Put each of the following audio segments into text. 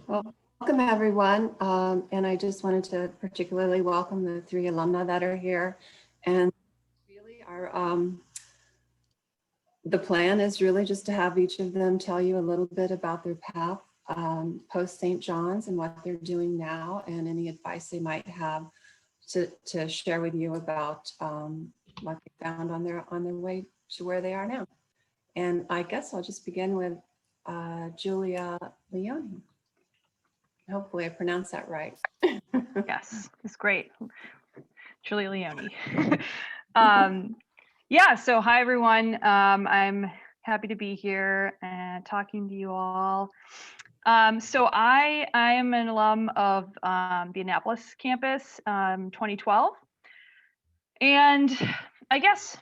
Well, welcome everyone. And I just wanted to particularly welcome the three alumni that are here. And really the plan is really just to have each of them tell you a little bit about their path post St. John's and what they're doing now and any advice they might have to share with you about what they found on their way to where they are now. And I guess I'll just begin with Julia Leone. Hopefully I pronounced that right. Yes, it's great. Julia Leone. Yeah, so hi everyone. I'm happy to be here and talking to you all. So I am an alum of the Annapolis campus, 2012. And I guess,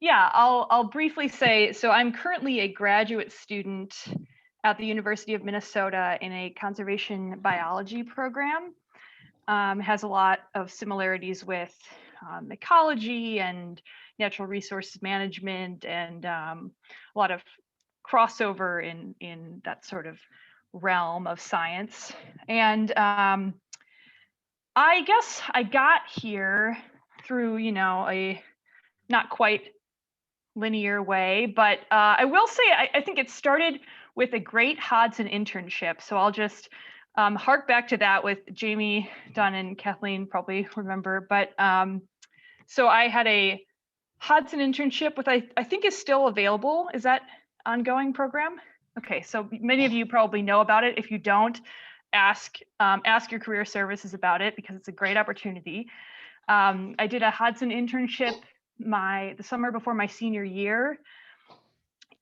yeah, I'll briefly say, so I'm currently a graduate student at the University of Minnesota in a conservation biology program. Has a lot of similarities with ecology and natural resources management, and a lot of crossover in that sort of realm of science. And I guess I got here through, a not quite linear way, but I will say I think it started with a great Hodson internship. So I'll just hark back to that with Jamie, Dunn, and Kathleen probably remember. But so I had a Hodson internship with I think is still available. Is that ongoing program? Okay, so many of you probably know about it. If you don't, ask your career services about it because it's a great opportunity. I did a Hodson internship the summer before my senior year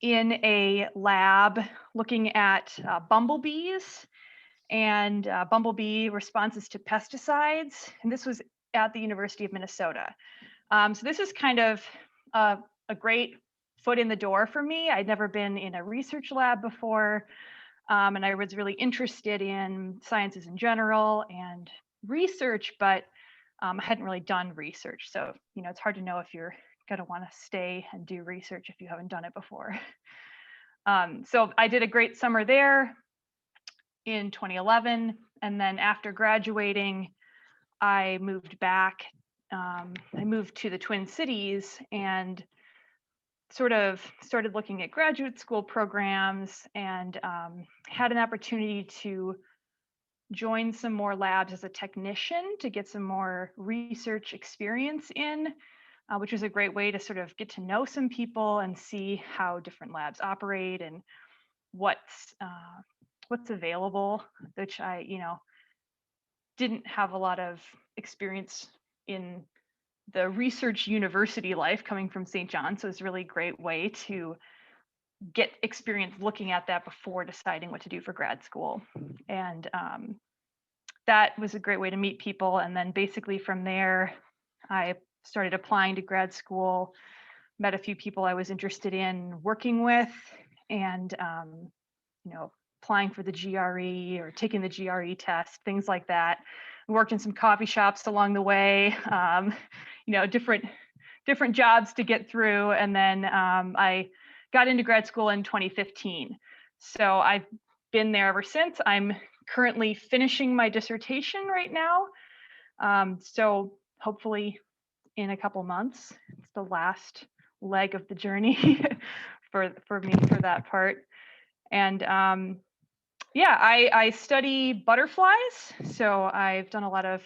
in a lab looking at bumblebees and bumblebee responses to pesticides. And this was at the University of Minnesota. So this is kind of a great foot in the door for me. I'd never been in a research lab before. And I was really interested in sciences in general and research, but I hadn't really done research. So, it's hard to know if you're going to want to stay and do research if you haven't done it before. So I did a great summer there in 2011. And then after graduating, I moved back. I moved to the Twin Cities and sort of started looking at graduate school programs and had an opportunity to join some more labs as a technician to get some more research experience in, which was a great way to sort of get to know some people and see how different labs operate and what's available, which I, didn't have a lot of experience in the research university life coming from St. John's. So it's a really great way to get experience looking at that before deciding what to do for grad school. And that was a great way to meet people. And then basically from there, I started applying to grad school, met a few people I was interested in working with, and applying for the GRE or taking the GRE test, things like that. I worked in some coffee shops along the way, different jobs to get through. And then I got into grad school in 2015. So I've been there ever since. I'm currently finishing my dissertation right now. So hopefully in a couple months, it's the last leg of the journey for me for that part. And I study butterflies. So I've done a lot of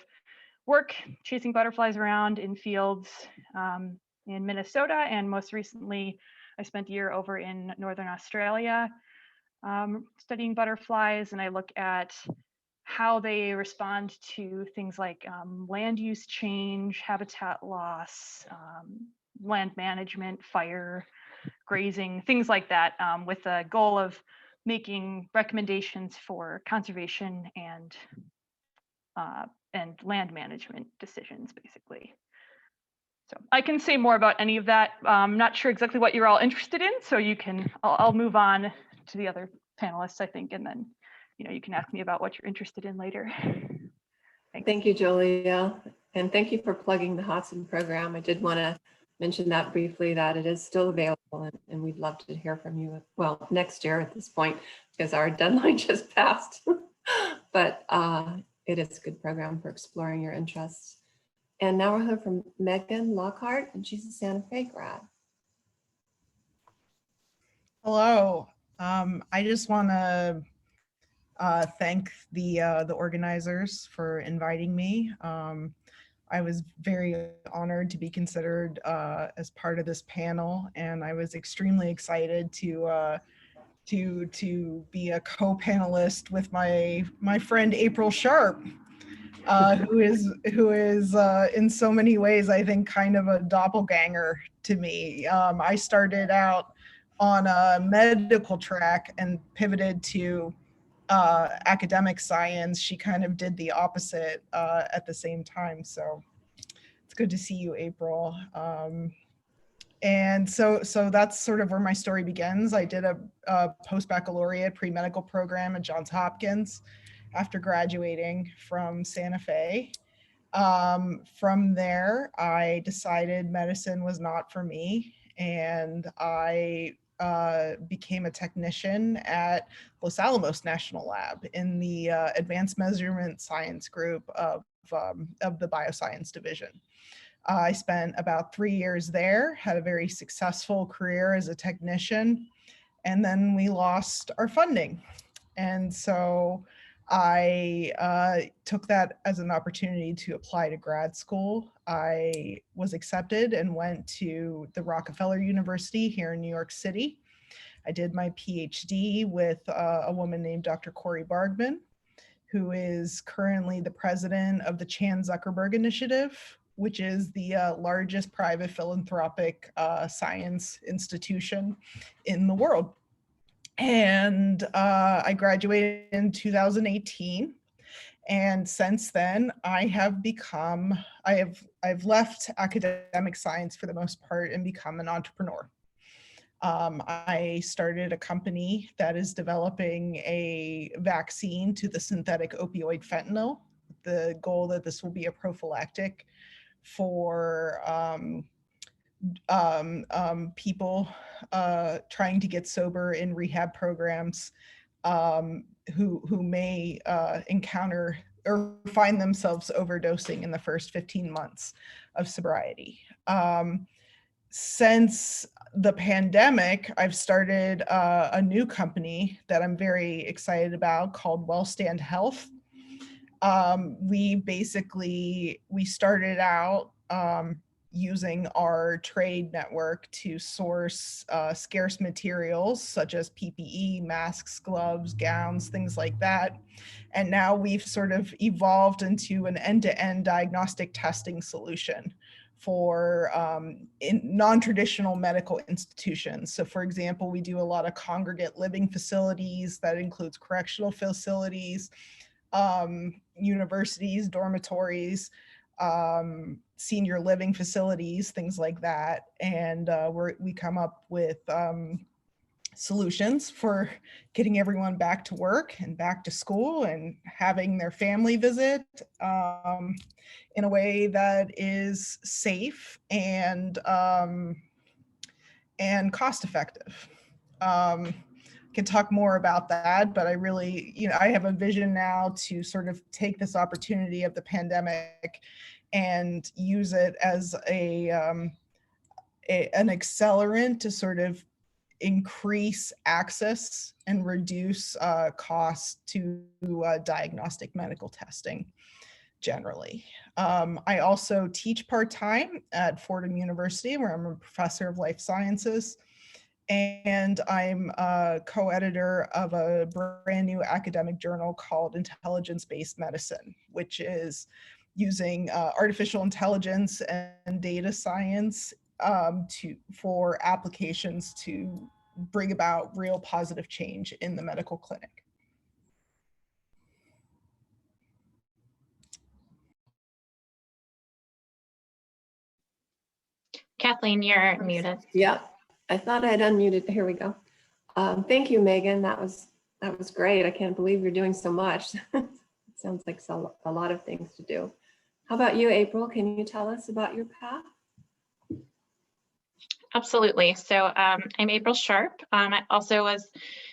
work chasing butterflies around in fields in Minnesota. And most recently, I spent a year over in Northern Australia studying butterflies. And I look at how they respond to things like land use change, habitat loss, land management, fire, grazing, things like that, with the goal of making recommendations for conservation and land management decisions, basically. So I can say more about any of that. I'm not sure exactly what you're all interested in, so I'll move on to the other panelists, I think, and then you can ask me about what you're interested in later. Thank you, Julia. And thank you for plugging the Hodson program. I did want to mention that briefly, that it is still available, and we'd love to hear from you. Well, next year at this point, because our deadline just passed. But it is a good program for exploring your interests. And now we'll hear from Megan Lockhart, and she's a Santa Fe grad. Hello. I just want to thank the organizers for inviting me. I was very honored to be considered as part of this panel, and I was extremely excited to be a co-panelist with my friend April Sharp, who is in so many ways, I think, kind of a doppelganger to me. I started out on a medical track and pivoted to academic science. She kind of did the opposite at the same time. So it's good to see you, April. And so that's sort of where my story begins. I did a post-baccalaureate pre-medical program at Johns Hopkins after graduating from Santa Fe. From there, I decided medicine was not for me, and I became a technician at Los Alamos National Lab in the Advanced Measurement Science group of the Bioscience Division. I spent about 3 years there, had a very successful career as a technician, and then we lost our funding. And so I took that as an opportunity to apply to grad school. I was accepted and went to the Rockefeller University here in New York City. I did my PhD with a woman named Dr. Corey Bargman, who is currently the president of the Chan Zuckerberg Initiative, which is the largest private philanthropic science institution in the world. And I graduated in 2018. And since then, I've left academic science for the most part and become an entrepreneur. I started a company that is developing a vaccine to the synthetic opioid fentanyl, the goal that this will be a prophylactic for people trying to get sober in rehab programs who may encounter or find themselves overdosing in the first 15 months of sobriety. Since the pandemic, I've started a new company that I'm very excited about called Wellstand Health. We started out using our trade network to source scarce materials such as PPE, masks, gloves, gowns, things like that. And now we've sort of evolved into an end-to-end diagnostic testing solution for in non-traditional medical institutions. So for example, we do a lot of congregate living facilities that includes correctional facilities, universities, dormitories, senior living facilities, things like that. And we come up with solutions for getting everyone back to work and back to school and having their family visit in a way that is safe and cost effective. Can talk more about that, but I really, I have a vision now to sort of take this opportunity of the pandemic and use it as an accelerant to sort of increase access and reduce costs to diagnostic medical testing generally. I also teach part-time at Fordham University, where I'm a professor of life sciences. And I'm a co-editor of a brand new academic journal called Intelligence-Based Medicine, which is using artificial intelligence and data science for applications to bring about real positive change in the medical clinic. Kathleen, you're muted. Yeah, I thought I'd unmuted. Here we go. Thank you, Megan. That was great. I can't believe you're doing so much. It sounds like a lot of things to do. How about you, April? Can you tell us about your path? Absolutely. So I'm April Sharp. I also was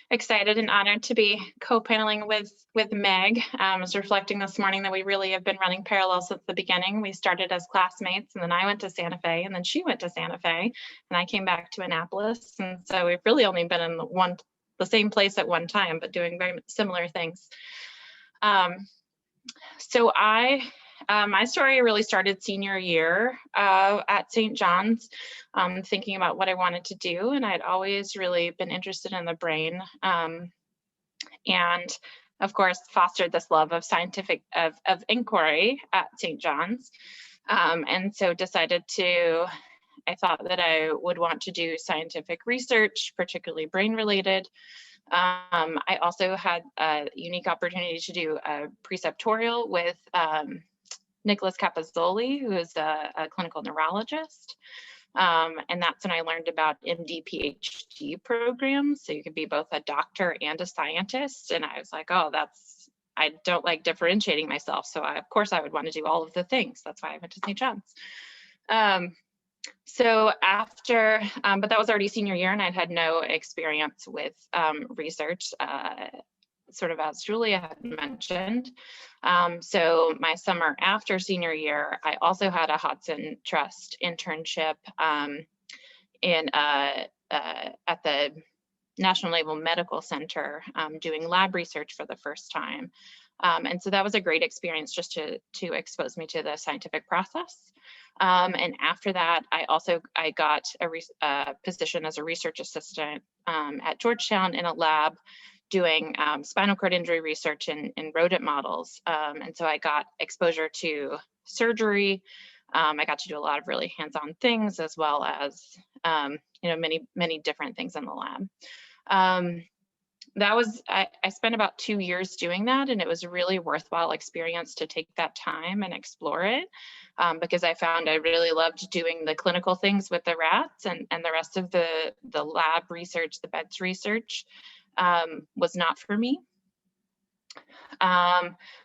excited and honored to be co-paneling with Meg. I was reflecting this morning that we really have been running parallel since the beginning. We started as classmates, and then I went to Santa Fe, and then she went to Santa Fe, and I came back to Annapolis. And so we've really only been in the same place at one time, but doing very similar things. My story really started senior year at St. John's, thinking about what I wanted to do, and I'd always really been interested in the brain, and of course fostered this love of scientific of inquiry at St. John's, and so I thought that I would want to do scientific research, particularly brain related. I also had a unique opportunity to do a preceptorial with Nicholas Capozzoli, who is a clinical neurologist. And that's when I learned about MD PhD programs. So you could be both a doctor and a scientist. And I was like, oh, I don't like differentiating myself. So of course I would want to do all of the things. That's why I went to St. John's. But that was already senior year, and I'd had no experience with research, sort of as Julia had mentioned. So my summer after senior year, I also had a Hodson Trust internship at the National Naval Medical Center, doing lab research for the first time. And so that was a great experience just to expose me to the scientific process. And after that, I got a position as a research assistant at Georgetown in a lab doing spinal cord injury research in rodent models. And so I got exposure to surgery. I got to do a lot of really hands-on things, as well as many different things in the lab. I spent about 2 years doing that, and it was a really worthwhile experience to take that time and explore it, because I found I really loved doing the clinical things with the rats, and the rest of the lab research, the beds research, was not for me.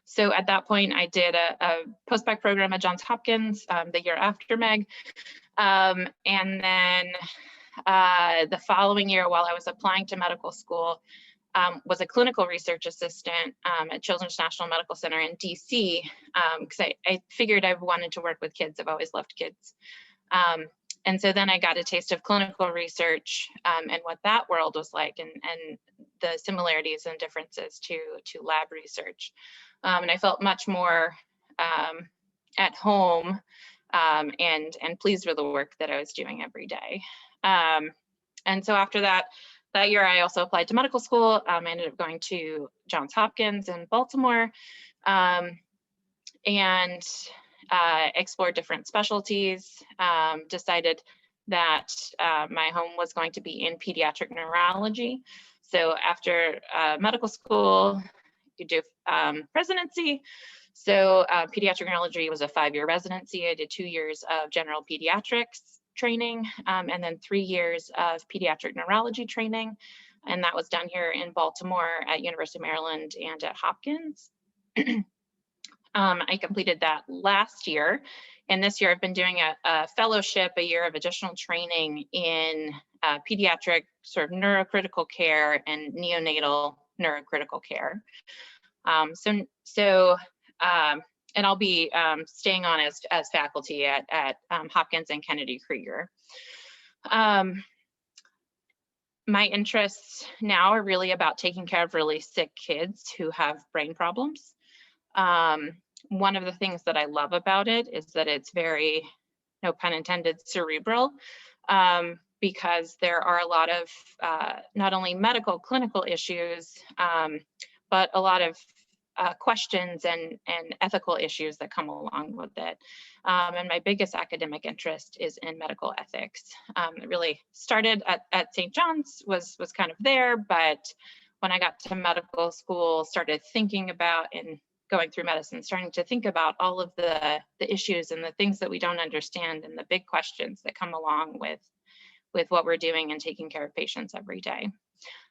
So at that point, I did a postbac program at Johns Hopkins the year after Meg. And then the following year, while I was applying to medical school, was a clinical research assistant at Children's National Medical Center in DC, because I figured I wanted to work with kids. I've always loved kids. And so then I got a taste of clinical research and what that world was like, and the similarities and differences to lab research. And I felt much more at home and pleased with the work that I was doing every day. And so after that year, I also applied to medical school. I ended up going to Johns Hopkins in Baltimore, and explored different specialties, decided that my home was going to be in pediatric neurology. So after medical school, you do residency. So pediatric neurology was a 5-year residency. I did 2 years of general pediatrics training, and then 3 years of pediatric neurology training. And that was done here in Baltimore at University of Maryland and at Hopkins. I completed that last year, and this year I've been doing a fellowship, a year of additional training in pediatric sort of neurocritical care and neonatal neurocritical care. And I'll be staying on as faculty at Hopkins and Kennedy Krieger. My interests now are really about taking care of really sick kids who have brain problems. One of the things that I love about it is that it's very, no pun intended, cerebral, because there are a lot of not only medical clinical issues, but a lot of questions and ethical issues that come along with it. And my biggest academic interest is in medical ethics. It really started at St. John's, was kind of there, but when I got to medical school, started thinking about and going through medicine, starting to think about all of the issues and the things that we don't understand and the big questions that come along with what we're doing and taking care of patients every day.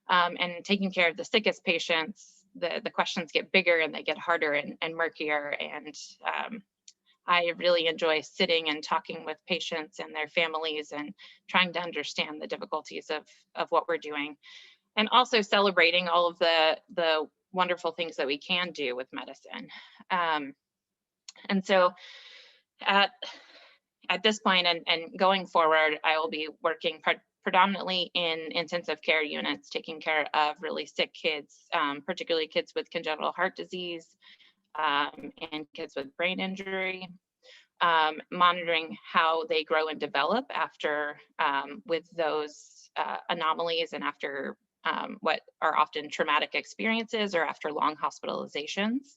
And taking care of the sickest patients, the questions get bigger and they get harder and murkier. And I really enjoy sitting and talking with patients and their families and trying to understand the difficulties of what we're doing, and also celebrating all of the wonderful things that we can do with medicine. And so at this point and going forward, I will be working predominantly in intensive care units, taking care of really sick kids, particularly kids with congenital heart disease, and kids with brain injury, monitoring how they grow and develop after with those anomalies and after what are often traumatic experiences or after long hospitalizations,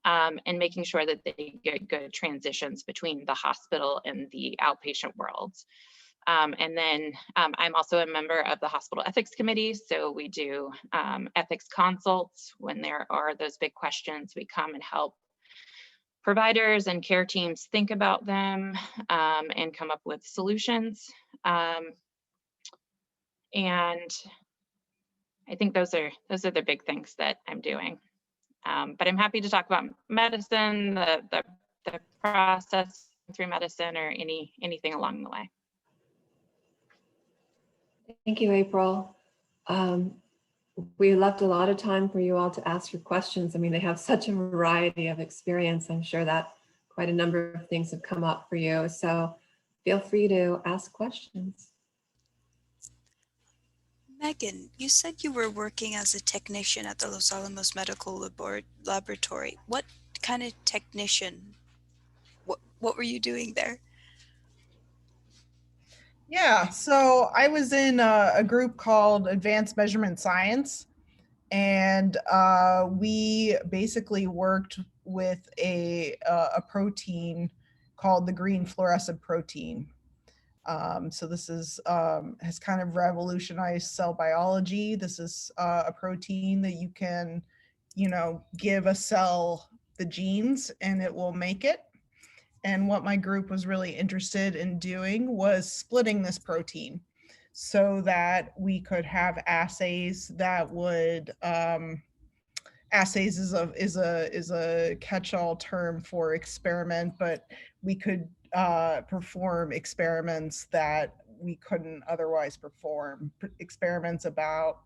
and making sure that they get good transitions between the hospital and the outpatient worlds. And then I'm also a member of the hospital ethics committee. So we do ethics consults when there are those big questions. We come and help providers and care teams think about them and come up with solutions. And I think those are the big things that I'm doing. But I'm happy to talk about medicine, the process through medicine, or anything along the way. Thank you, April. We left a lot of time for you all to ask your questions. I mean, they have such a variety of experience. I'm sure that quite a number of things have come up for you. So feel free to ask questions. Megan, you said you were working as a technician at the Los Alamos Medical Laboratory. What kind of technician? What were you doing there? Yeah, so I was in a group called Advanced Measurement Science, and we basically worked with a protein called the green fluorescent protein. So this is has kind of revolutionized cell biology. This is a protein that you can, give a cell the genes and it will make it. And what my group was really interested in doing was splitting this protein so that we could have assays that would, assays is a catch-all term for experiment, but we could perform experiments that we couldn't otherwise perform. Experiments about,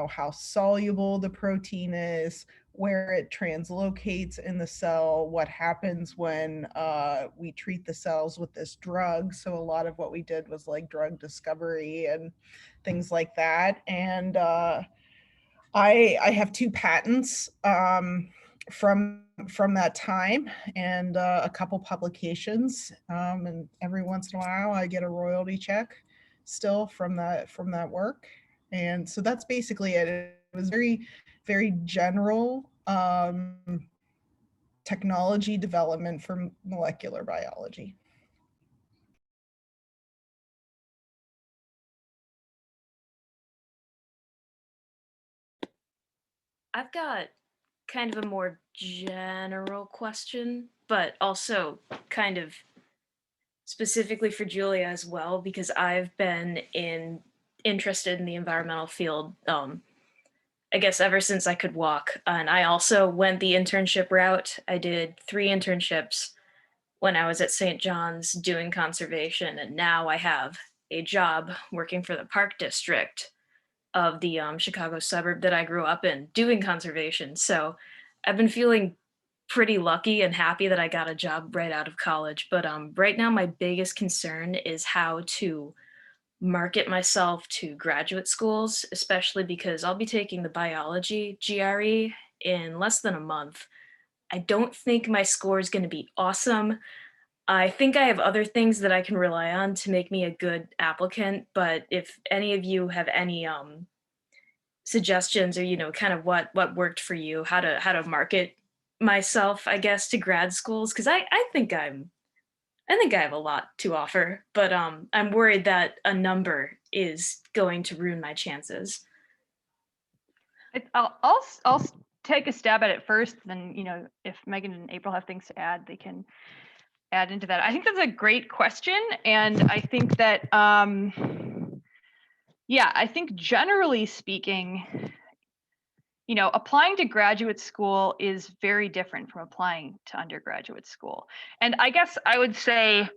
how soluble the protein is, where it translocates in the cell, what happens when we treat the cells with this drug. So a lot of what we did was like drug discovery and things like that. And I have 2 patents from that time, and a couple publications. And every once in a while, I get a royalty check still from that work. And so that's basically it. It was very, very general technology development for molecular biology. I've got kind of a more general question, but also kind of specifically for Julia as well, because I've been interested in the environmental field, I guess ever since I could walk. And I also went the internship route. I did 3 internships when I was at St. John's doing conservation, and now I have a job working for the Park District of the Chicago suburb that I grew up in doing conservation. So I've been feeling pretty lucky and happy that I got a job right out of college. But right now, my biggest concern is how to market myself to graduate schools, especially because I'll be taking the biology GRE in less than a month. I don't think my score is going to be awesome. I think I have other things that I can rely on to make me a good applicant, but if any of you have any suggestions or kind of what worked for you, how to market myself, I guess, to grad schools, because I think I have a lot to offer, but I'm worried that a number is going to ruin my chances. I'll take a stab at it first, then if Megan and April have things to add, they can add into that. I think that's a great question, and I think that I think generally speaking, applying to graduate school is very different from applying to undergraduate school. And I guess I would say,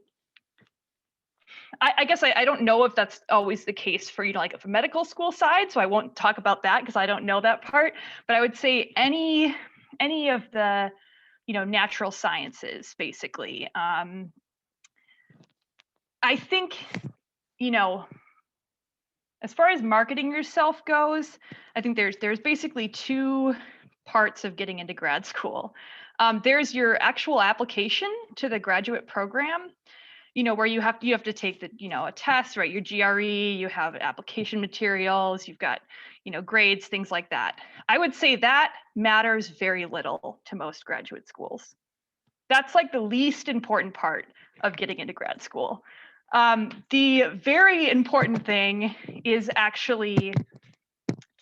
I guess I don't know if that's always the case for, like a medical school side, so I won't talk about that because I don't know that part. But I would say any of the, natural sciences, basically. I think, as far as marketing yourself goes, I think there's basically two parts of getting into grad school. There's your actual application to the graduate program, where you have to take the, a test, right? Your GRE, you have application materials, you've got, grades, things like that. I would say that matters very little to most graduate schools. That's like the least important part of getting into grad school. The very important thing is actually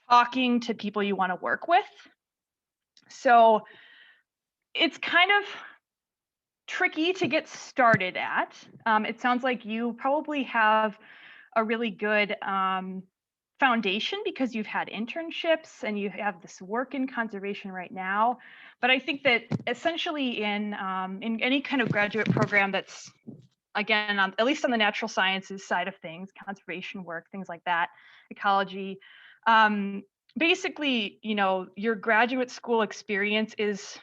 talking to people you want to work with. So it's kind of tricky to get started at. It sounds like you probably have a really good foundation because you've had internships and you have this work in conservation right now. But I think that essentially in any kind of graduate program that's, again, at least on the natural sciences side of things, conservation work, things like that, ecology, basically, your graduate school experience is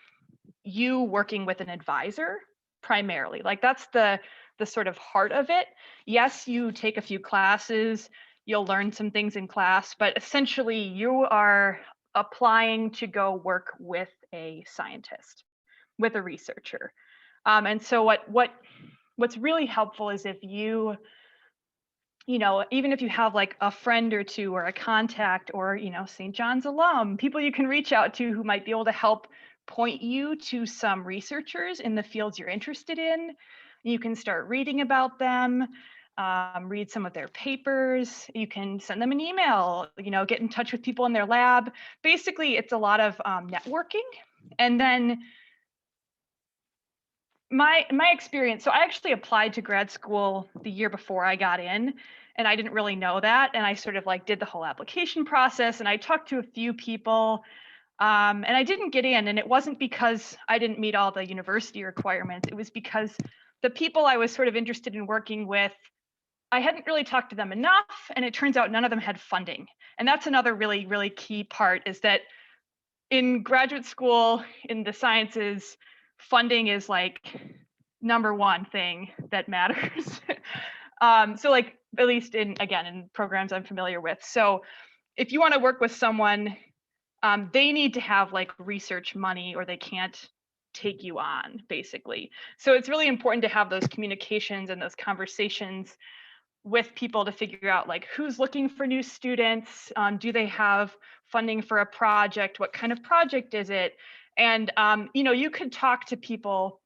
you working with an advisor primarily. Like that's the sort of heart of it. Yes, you take a few classes, you'll learn some things in class, but essentially you are applying to go work with a scientist, with a researcher. And so what's really helpful is if you, even if you have like a friend or two or a contact or, St. John's alum, people you can reach out to who might be able to help point you to some researchers in the fields you're interested in. You can start reading about them, read some of their papers. You can send them an email, get in touch with people in their lab. Basically, it's a lot of networking. And then my experience, so I actually applied to grad school the year before I got in, and I didn't really know that. And I sort of like did the whole application process, and I talked to a few people. And I didn't get in, and it wasn't because I didn't meet all the university requirements. It was because the people I was sort of interested in working with, I hadn't really talked to them enough, and it turns out none of them had funding. And that's another really, really key part, is that in graduate school, in the sciences, funding is like number one thing that matters. So like, at least in programs I'm familiar with. So if you want to work with someone, they need to have like research money or they can't take you on, basically. So it's really important to have those communications and those conversations with people to figure out like who's looking for new students, do they have funding for a project, what kind of project is it? And you could talk to people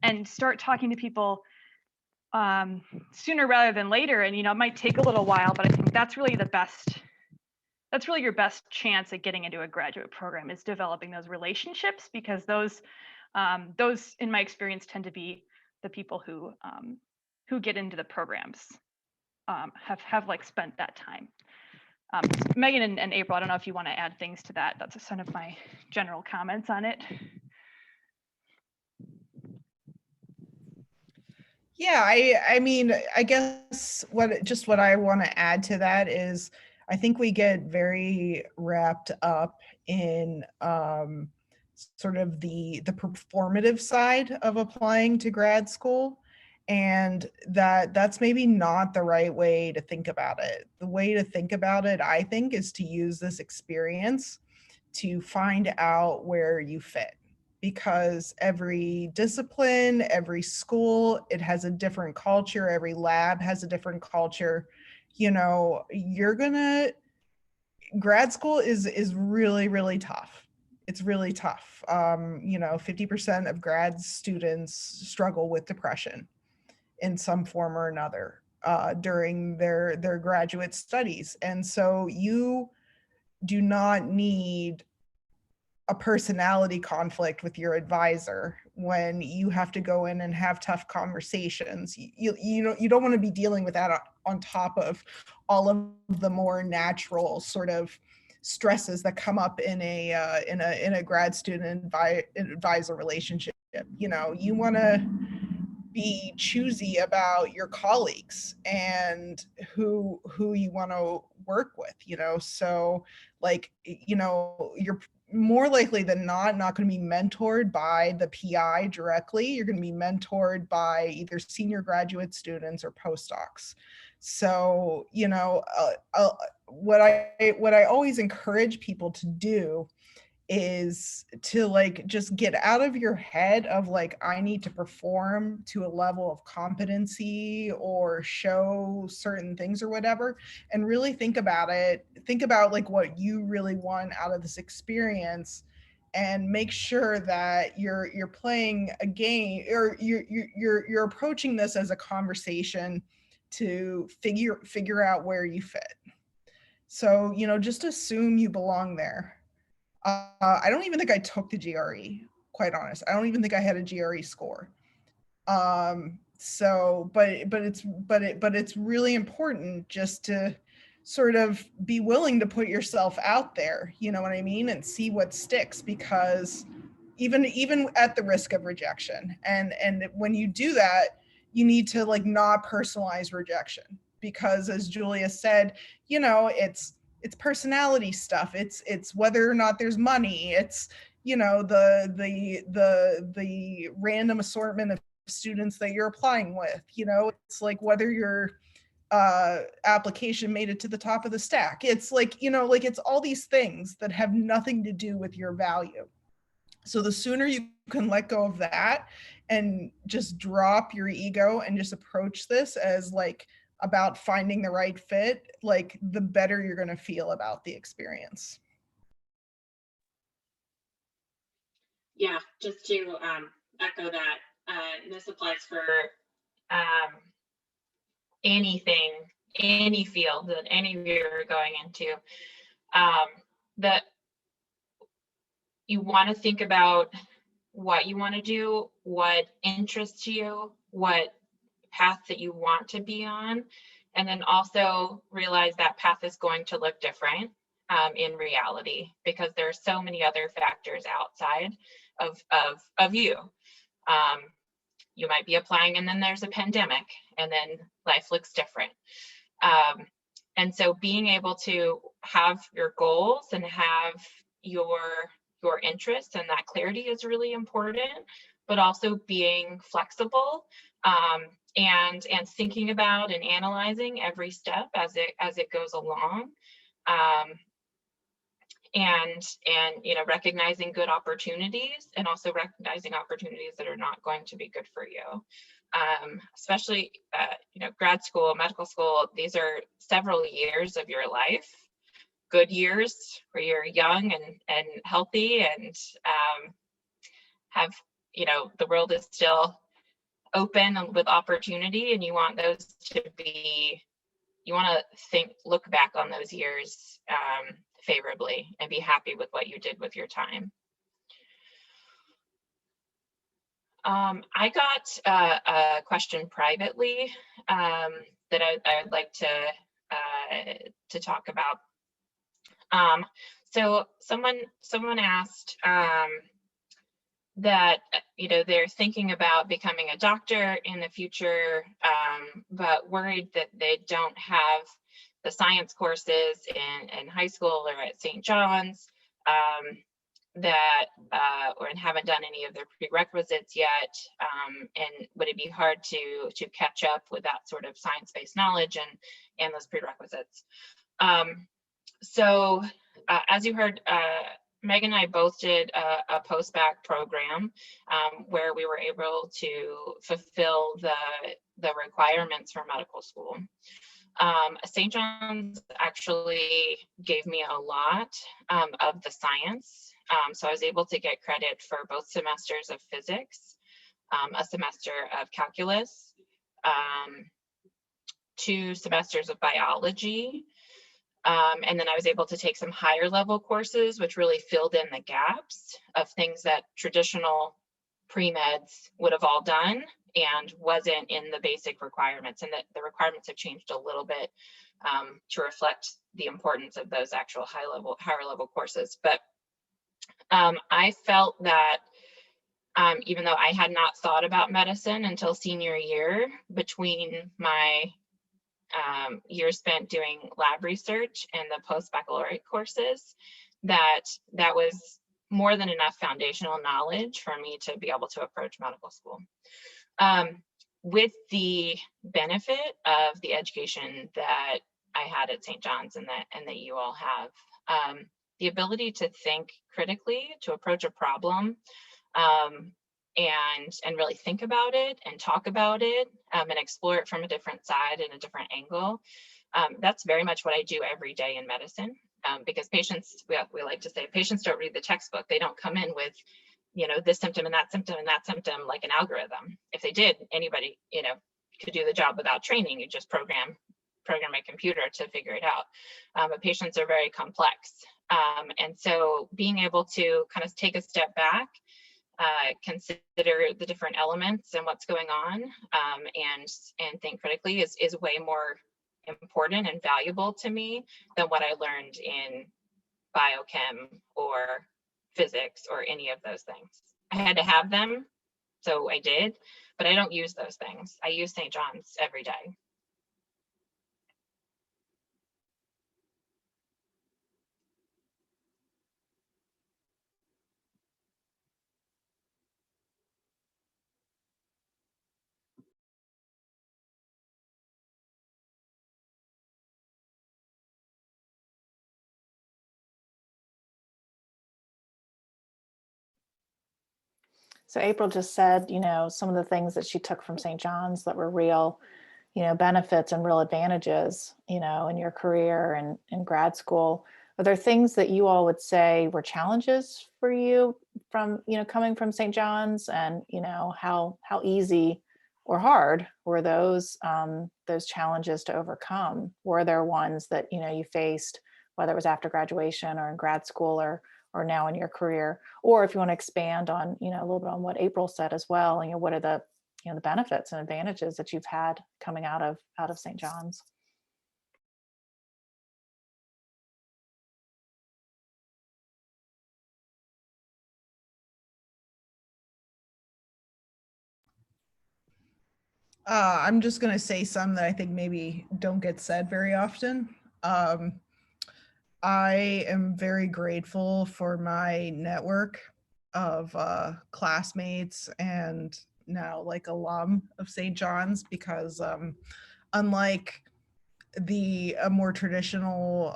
and start talking to people sooner rather than later. And it might take a little while, but I think that's really your best chance at getting into a graduate program, is developing those relationships, because those in my experience tend to be the people who get into the programs, have like spent that time. Megan and April, I don't know if you want to add things to that. That's some of my general comments on it. Yeah, I mean, I guess what I want to add to that is, I think we get very wrapped up in sort of the performative side of applying to grad school, and that's maybe not the right way to think about it. The way to think about it, I think, is to use this experience to find out where you fit. Because every discipline, every school, it has a different culture. Every lab has a different culture. Grad school is really, really tough. It's really tough. 50% of grad students struggle with depression in some form or another during their graduate studies. And so you do not need a personality conflict with your advisor when you have to go in and have tough conversations. You don't want to be dealing with that on top of all of the more natural sort of stresses that come up in a grad student advisor relationship. You know, you want to be choosy about your colleagues and who you want to work with, you know. So like, you know, you're more likely than not going to be mentored by the PI directly. You're going to be mentored by either senior graduate students or postdocs. So, you know, what I always encourage people to do is to like just get out of your head of like, I need to perform to a level of competency or show certain things or whatever, and really think about it. Think about like what you really want out of this experience, and make sure that you're playing a game, or you're approaching this as a conversation to figure out where you fit. So, you know, just assume you belong there. I don't even think I took the GRE, quite honest. I don't even think I had a GRE score. So, but it's really important just to sort of be willing to put yourself out there, you know what I mean, and see what sticks, because even at the risk of rejection. And when you do that, you need to like not personalize rejection, because as Julia said, you know, it's personality stuff. It's whether or not there's money. It's, you know, the random assortment of students that you're applying with. You know, it's like whether your application made it to the top of the stack. It's like, you know, like it's all these things that have nothing to do with your value. So the sooner you can let go of that and just drop your ego and just approach this as like about finding the right fit, like the better you're going to feel about the experience. Yeah, just to echo that, this applies for anything, any field that any of you are going into. That you want to think about what you want to do, what interests you, what path that you want to be on, and then also realize that path is going to look different in reality, because there are so many other factors outside of you. You might be applying and then there's a pandemic and then life looks different. And so being able to have your goals and have your interests and that clarity is really important, but also being flexible and thinking about and analyzing every step as it goes along. And you know, recognizing good opportunities and also recognizing opportunities that are not going to be good for you. Especially you know, grad school, medical school, these are several years of your life, good years where you're young and healthy and have, you know, the world is still open and with opportunity, and you want those to be, you want to look back on those years favorably and be happy with what you did with your time. I got a question privately that I'd like to talk about. So someone asked that, you know, they're thinking about becoming a doctor in the future, but worried that they don't have the science courses in high school or at St. John's, or haven't done any of their prerequisites yet, and would it be hard to catch up with that sort of science-based knowledge and those prerequisites? So as you heard, Meg and I both did a post-bac program where we were able to fulfill the requirements for medical school. St. John's actually gave me a lot of the science. So I was able to get credit for both semesters of physics, a semester of calculus, 2 semesters of biology. And then I was able to take some higher level courses, which really filled in the gaps of things that traditional pre-meds would have all done and wasn't in the basic requirements. And that the requirements have changed a little bit to reflect the importance of those actual higher level courses. But I felt that even though I had not thought about medicine until senior year, between my years spent doing lab research and the post-baccalaureate courses, that was more than enough foundational knowledge for me to be able to approach medical school. With the benefit of the education that I had at St. John's and that you all have, the ability to think critically, to approach a problem, and really think about it and talk about it, and explore it from a different side and a different angle. That's very much what I do every day in medicine, because patients, we like to say, patients don't read the textbook. They don't come in with, this symptom and that symptom and that symptom like an algorithm. If they did, anybody, could do the job without training. You just program a computer to figure it out. But patients are very complex. And so being able to kind of take a step back, consider the different elements and what's going on, and think critically is way more important and valuable to me than what I learned in biochem or physics or any of those things. I had to have them, so I did, but I don't use those things. I use St. John's every day. So April just said, some of the things that she took from St. John's that were real, benefits and real advantages, in your career and in grad school. Are there things that you all would say were challenges for you from, coming from St. John's, and, how easy or hard were those challenges to overcome? Were there ones that, you faced, whether it was after graduation or in grad school or now in your career? Or if you want to expand on, a little bit on what April said as well, what are the, the benefits and advantages that you've had coming out of St. John's? I'm just going to say some that I think maybe don't get said very often. I am very grateful for my network of classmates and now like alum of St. John's, because unlike a more traditional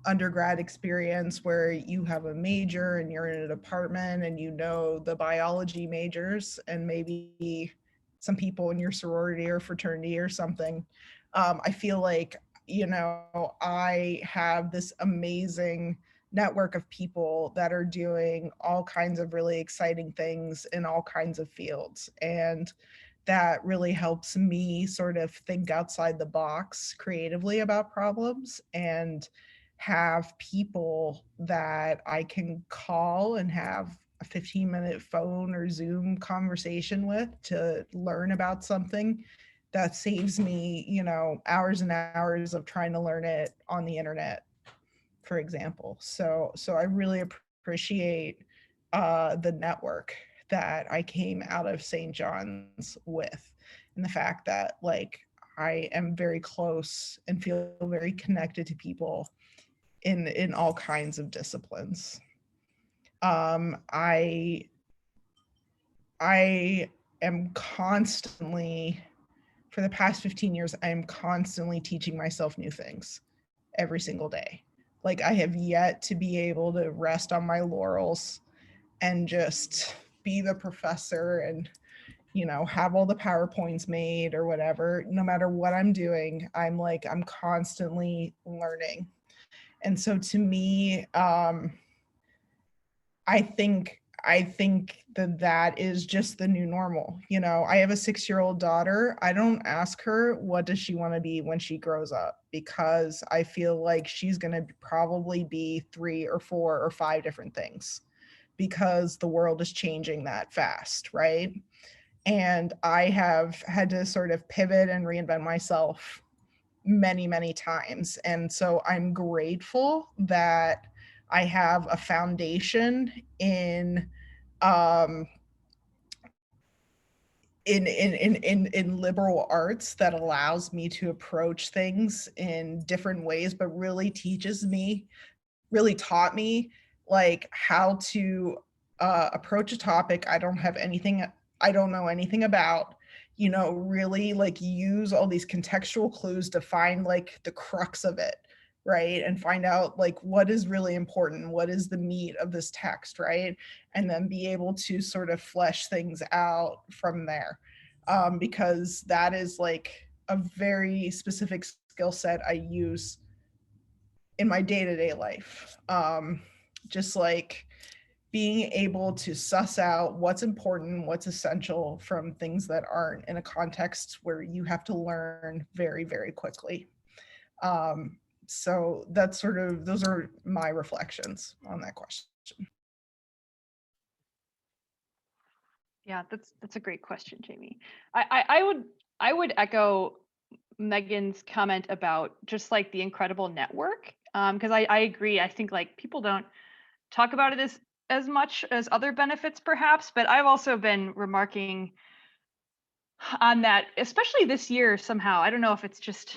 undergrad experience where you have a major and you're in a department and the biology majors and maybe some people in your sorority or fraternity or something, I feel like I have this amazing network of people that are doing all kinds of really exciting things in all kinds of fields, and that really helps me sort of think outside the box creatively about problems and have people that I can call and have a 15-minute phone or Zoom conversation with to learn about something that saves me, hours and hours of trying to learn it on the internet, for example. So I really appreciate the network that I came out of St. John's with, and the fact that I am very close and feel very connected to people in all kinds of disciplines. I am constantly, for the past 15 years, I am constantly teaching myself new things every single day. I have yet to be able to rest on my laurels and just be the professor and, have all the PowerPoints made or whatever. No matter what I'm doing, I'm constantly learning. And so to me, I think that is just the new normal. I have a 6-year-old daughter. I don't ask her what does she want to be when she grows up, because I feel like she's going to probably be 3 or 4 or 5 different things, because the world is changing that fast, right? And I have had to sort of pivot and reinvent myself many, many times. And so I'm grateful that I have a foundation in liberal arts that allows me to approach things in different ways, but really taught me like how to approach a topic I don't know anything about, really like use all these contextual clues to find like the crux of it, right? And find out like what is really important, what is the meat of this text, right? And then be able to sort of flesh things out from there. Because that is like a very specific skill set I use in my day-to-day life. Just like being able to suss out what's important, what's essential from things that aren't, in a context where you have to learn very, very quickly. So those are my reflections on that question. Yeah, that's a great question, Jamie. I would echo Megan's comment about just like the incredible network, because I agree. I think like people don't talk about it as much as other benefits perhaps, but I've also been remarking on that, especially this year somehow. I don't know if it's just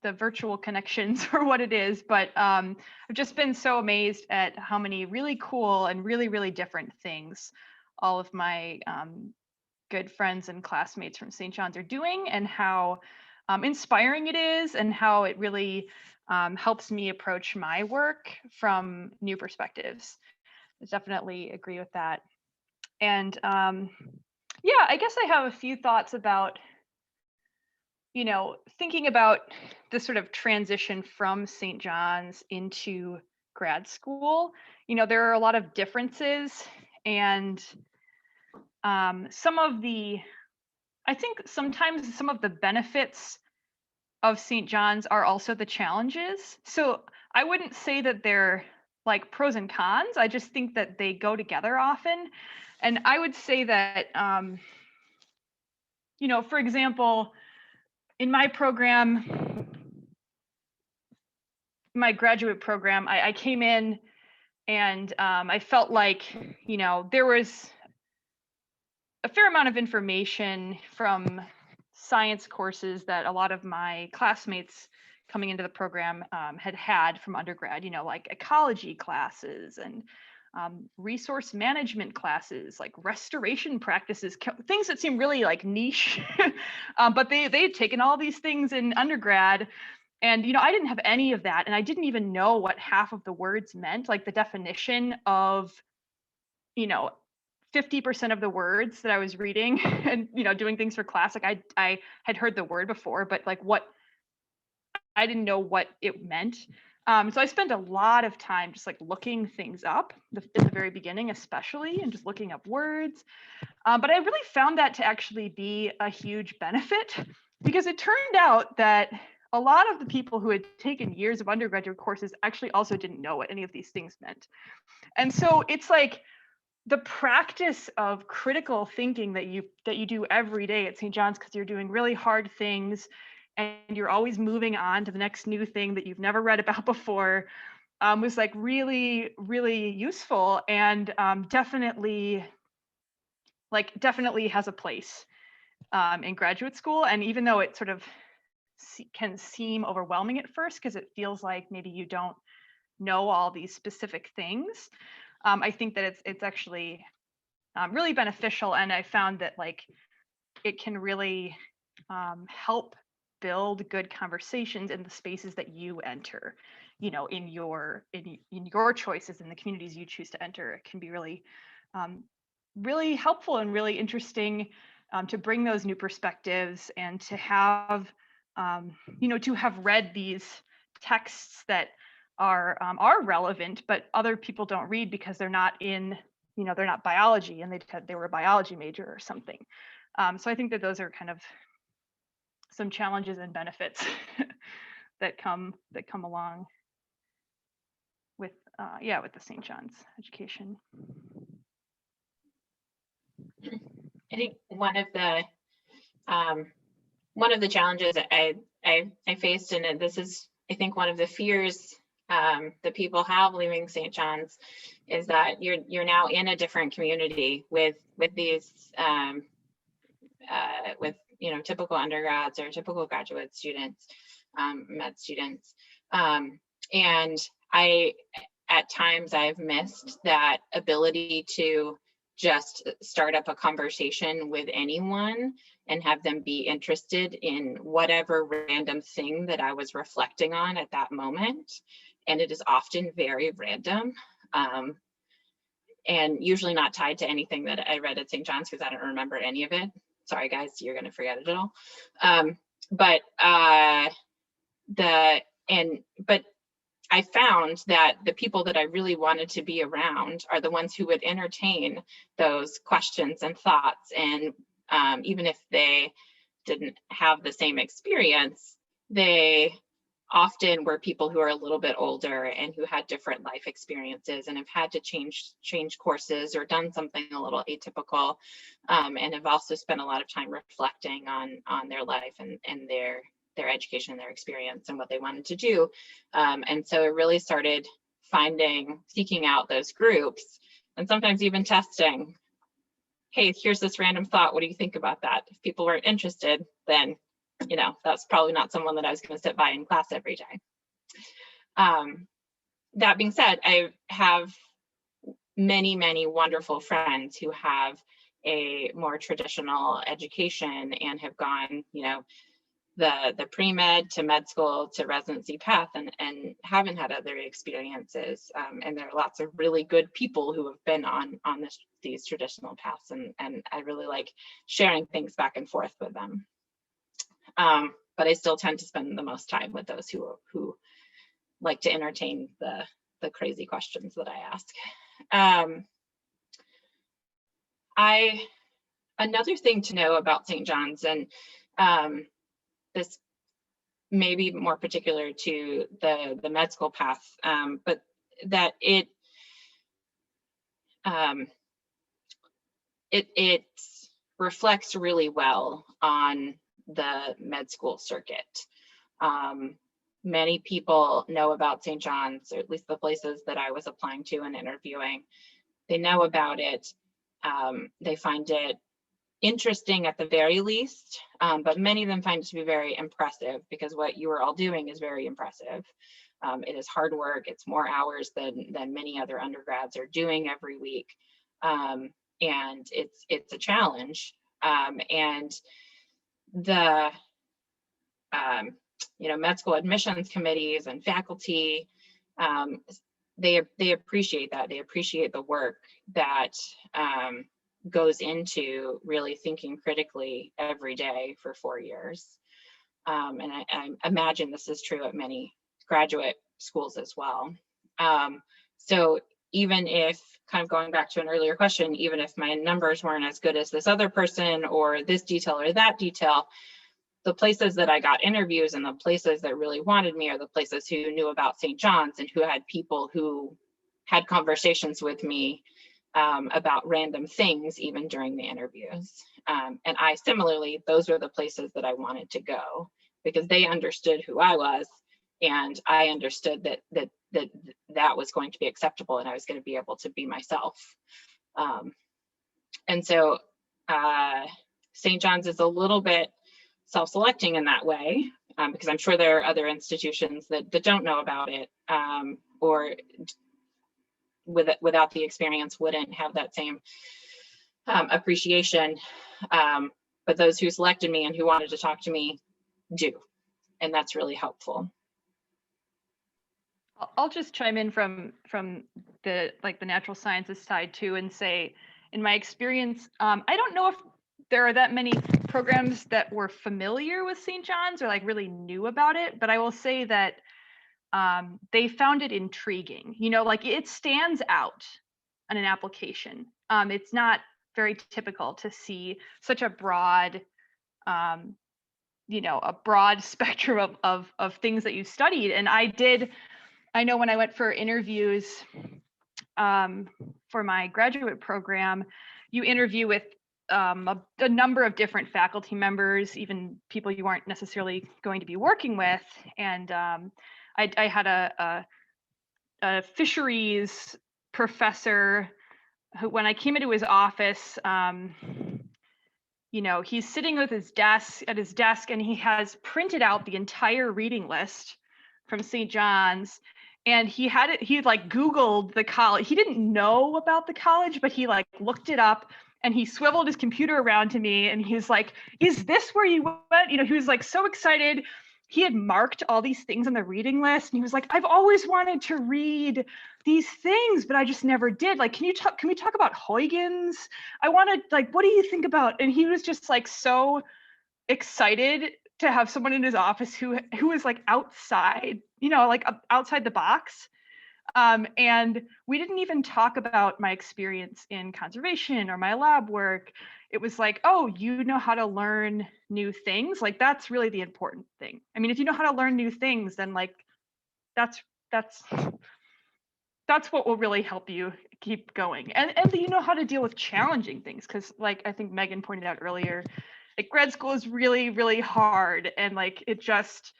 the virtual connections or what it is, but I've just been so amazed at how many really cool and really, really different things all of my good friends and classmates from St. John's are doing, and how inspiring it is, and how it really helps me approach my work from new perspectives. I definitely agree with that. And yeah, I guess I have a few thoughts about, thinking about the sort of transition from St. John's into grad school. There are a lot of differences, and I think sometimes some of the benefits of St. John's are also the challenges. So I wouldn't say that they're like pros and cons. I just think that they go together often. And I would say that, for example, in my program, my graduate program, I came in and I felt like, there was a fair amount of information from science courses that a lot of my classmates coming into the program had from undergrad, like ecology classes and resource management classes, like restoration practices, things that seem really like niche, but they had taken all these things in undergrad. And, I didn't have any of that. And I didn't even know what half of the words meant, like the definition of, 50% of the words that I was reading and, doing things for class. Like I had heard the word before, but like I didn't know what it meant. So I spent a lot of time just like looking things up at the very beginning, especially, and just looking up words. But I really found that to actually be a huge benefit, because it turned out that a lot of the people who had taken years of undergraduate courses actually also didn't know what any of these things meant. And so it's like the practice of critical thinking that you do every day at St. John's, because you're doing really hard things and you're always moving on to the next new thing that you've never read about before, was like really, really useful, and definitely has a place in graduate school. And even though it sort of can seem overwhelming at first, because it feels like maybe you don't know all these specific things, I think that it's actually really beneficial. And I found that like it can really help build good conversations in the spaces that you enter, in your choices, in the communities you choose to enter. It can be really really helpful and really interesting to bring those new perspectives, and to have to have read these texts that are relevant, but other people don't read because they're not in, they're not biology, and they were a biology major or something. So I think that those are kind of some challenges and benefits that come along with with the St. John's education. I think one of the challenges I I faced, and this is, I think, one of the fears that people have leaving St. John's, is that you're now in a different community with these with typical undergrads or typical graduate students, med students, and at times I've missed that ability to just start up a conversation with anyone and have them be interested in whatever random thing that I was reflecting on at that moment. And it is often very random, and usually not tied to anything that I read at St. John's, because I don't remember any of it. Sorry, guys, you're going to forget it all. But I found that the people that I really wanted to be around are the ones who would entertain those questions and thoughts. And even if they didn't have the same experience, they often were people who are a little bit older and who had different life experiences and have had to change courses or done something a little atypical, and have also spent a lot of time reflecting on their life and their education, their experience, and what they wanted to do. And so it really started seeking out those groups, and sometimes even testing, hey, here's this random thought, what do you think about that? If people weren't interested, then that's probably not someone that I was going to sit by in class every day. That being said, I have many, many wonderful friends who have a more traditional education and have gone, the pre-med to med school to residency path, and haven't had other experiences. And there are lots of really good people who have been on these traditional paths, and I really like sharing things back and forth with them. But I still tend to spend the most time with those who like to entertain the crazy questions that I ask. Another thing to know about St. John's, and this may be more particular to the med school path, but that it reflects really well on the med school circuit. Many people know about St. John's, or at least the places that I was applying to and interviewing. They know about it. They find it interesting at the very least, but many of them find it to be very impressive, because what you are all doing is very impressive. It is hard work. It's more hours than many other undergrads are doing every week. And it's a challenge. And the med school admissions committees and faculty, they appreciate that. They appreciate the work that goes into really thinking critically every day for 4 years. And I imagine this is true at many graduate schools as well. So even if, kind of going back to an earlier question, even if my numbers weren't as good as this other person or this detail or that detail, the places that I got interviews and the places that really wanted me are the places who knew about St. John's and who had people who had conversations with me about random things, even during the interviews. And I similarly, those were the places that I wanted to go, because they understood who I was, and I understood that was going to be acceptable, and I was going to be able to be myself. And so St. John's is a little bit self-selecting in that way, because I'm sure there are other institutions that don't know about it, or without the experience wouldn't have that same appreciation. But those who selected me and who wanted to talk to me do, and that's really helpful. I'll just chime in from the natural sciences side too, and say, in my experience, I don't know if there are that many programs that were familiar with St. John's or really knew about it, but I will say that they found it intriguing. It stands out on an application. It's not very typical to see such a broad, a broad spectrum of things that you studied. And I know when I went for interviews for my graduate program, you interview with a number of different faculty members, even people you aren't necessarily going to be working with. And I had a fisheries professor who, when I came into his office, you know, he's sitting with his desk at his desk, and he has printed out the entire reading list from St. John's. And he had it, he like Googled the college. He didn't know about the college, but he like looked it up, and he swiveled his computer around to me, and he was like, "Is this where you went?" You know, he was like so excited. He had marked all these things on the reading list, and he was like, "I've always wanted to read these things, but I just never did. Like, can we talk about Huygens? I want to, like, what do you think about?" And he was just like so excited to have someone in his office who was like outside, you know, like outside the box. And we didn't even talk about my experience in conservation or my lab work. It was like, oh, you know how to learn new things. Like, that's really the important thing. I mean, if you know how to learn new things, then like that's what will really help you keep going. And you know how to deal with challenging things, because like I think Megan pointed out earlier, like grad school is really, really hard, and like it just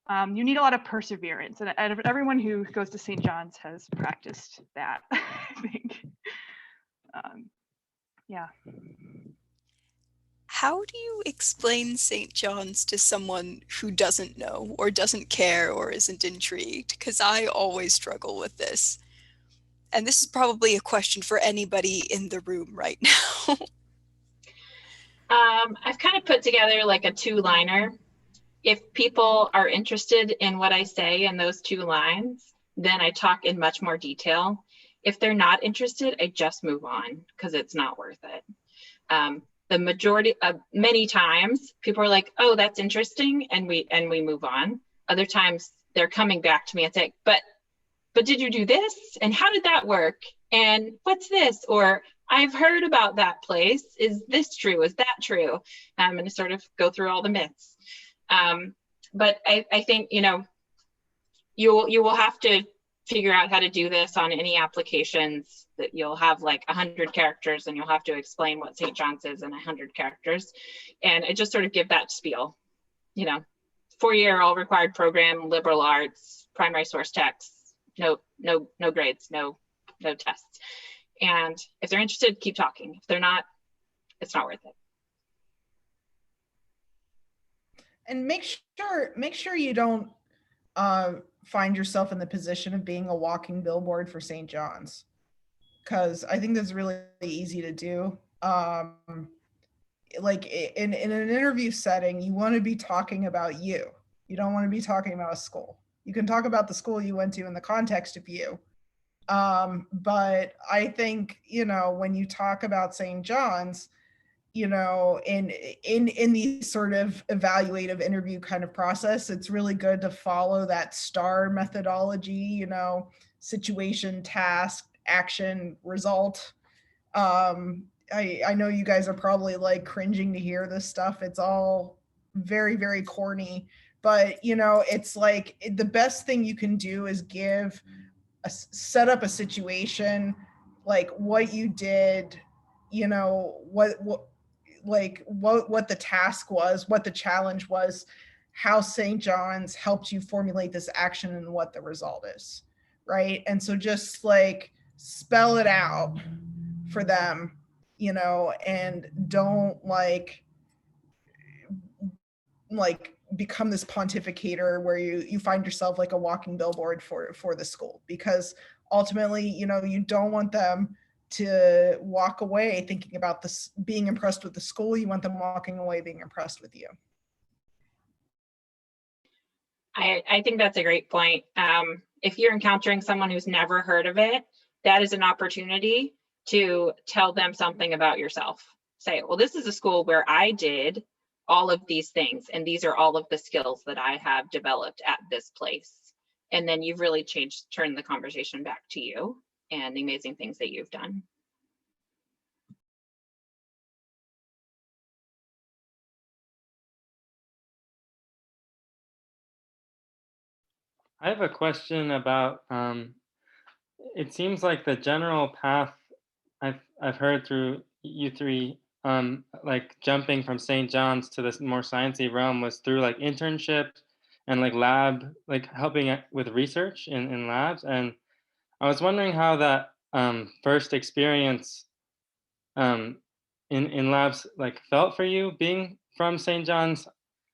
you need a lot of perseverance, and everyone who goes to St. John's has practiced that. I think. Yeah. How do you explain St. John's to someone who doesn't know or doesn't care or isn't intrigued? Because I always struggle with this. And this is probably a question for anybody in the room right now. I've kind of put together like a two-liner. If people are interested in what I say in those 2 lines, then I talk in much more detail. If they're not interested, I just move on because it's not worth it. The majority of many times people are like, "Oh, that's interesting," and we move on. Other times they're coming back to me and saying, but did you do this? And how did that work? And what's this? Or I've heard about that place. Is this true? Is that true? I'm going to sort of go through all the myths. But I think, you know, you will have to figure out how to do this on any applications that you'll have like 100 characters, and you'll have to explain what St. John's is in 100 characters. And I just sort of give that spiel, you know, 4-year all required program, liberal arts, primary source text, no grades, no tests. And if they're interested, keep talking. If they're not, it's not worth it. And make sure you don't find yourself in the position of being a walking billboard for St. John's, because I think that's really easy to do. Like in an interview setting, you want to be talking about you. You don't want to be talking about a school. You can talk about the school you went to in the context of you. But I think, you know, when you talk about St. John's, you know, in the sort of evaluative interview kind of process, it's really good to follow that STAR methodology, you know, situation, task, action, result. I know you guys are probably like cringing to hear this stuff. It's all very, very corny, but you know, it's like the best thing you can do is set up a situation, like what you did, you know, what the task was, what the challenge was, how St. John's helped you formulate this action, and what the result is, right? And so just like spell it out for them, you know, and don't like become this pontificator where you find yourself like a walking billboard for the school, because ultimately, you know, you don't want them to walk away thinking about this, being impressed with the school. You want them walking away being impressed with you. I think that's a great point. If you're encountering someone who's never heard of it, that is an opportunity to tell them something about yourself. Say, well, this is a school where I did all of these things, and these are all of the skills that I have developed at this place. And then you've really turned the conversation back to you and the amazing things that you've done. I have a question about, it seems like the general path I've heard through you 3 like jumping from St. John's to this more sciencey realm was through like internships and like lab, like helping with research in labs. And I was wondering how that first experience um, in labs like felt for you being from St. John's.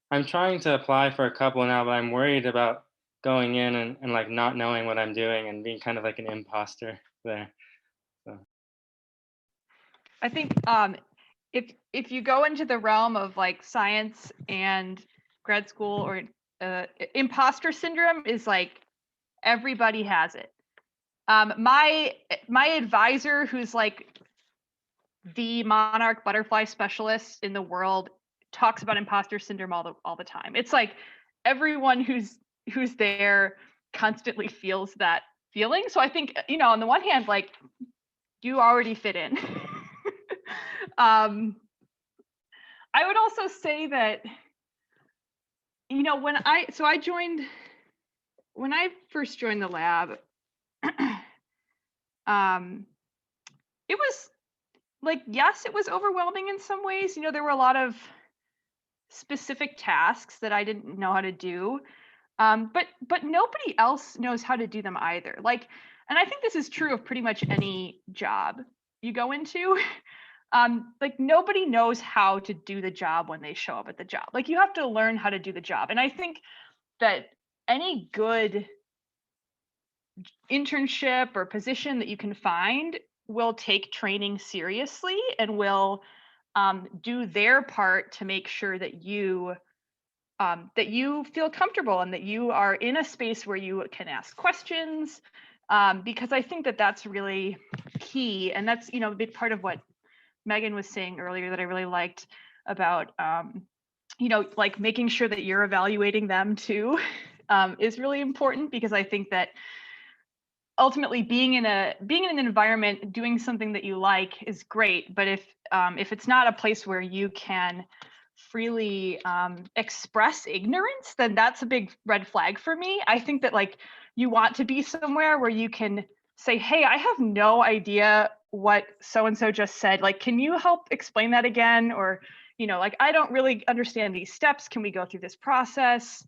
I'm trying to apply for a couple now, but I'm worried about going in and like not knowing what I'm doing and being kind of like an imposter there. So. I think if you go into the realm of like science and grad school, or imposter syndrome is like everybody has it. My advisor, who's like the monarch butterfly specialist in the world, talks about imposter syndrome all the time. It's like everyone who's there constantly feels that feeling. So I think, you know, on the one hand, like you already fit in. I would also say that, you know, when I first joined the lab, it was like, yes, it was overwhelming in some ways. You know, there were a lot of specific tasks that I didn't know how to do. But nobody else knows how to do them either. Like, and I think this is true of pretty much any job you go into. Like nobody knows how to do the job when they show up at the job. Like you have to learn how to do the job. And I think that any good internship or position that you can find will take training seriously and will do their part to make sure that you feel comfortable and that you are in a space where you can ask questions, because I think that that's really key. And that's, you know, a big part of what Megan was saying earlier that I really liked about, you know, like making sure that you're evaluating them too, is really important, because I think that ultimately being in an environment doing something that you like is great, but if it's not a place where you can freely express ignorance, then that's a big red flag for me. I think that like you want to be somewhere where you can say, hey, I have no idea what so and so just said, like can you help explain that again? Or, you know, like I don't really understand these steps, can we go through this process?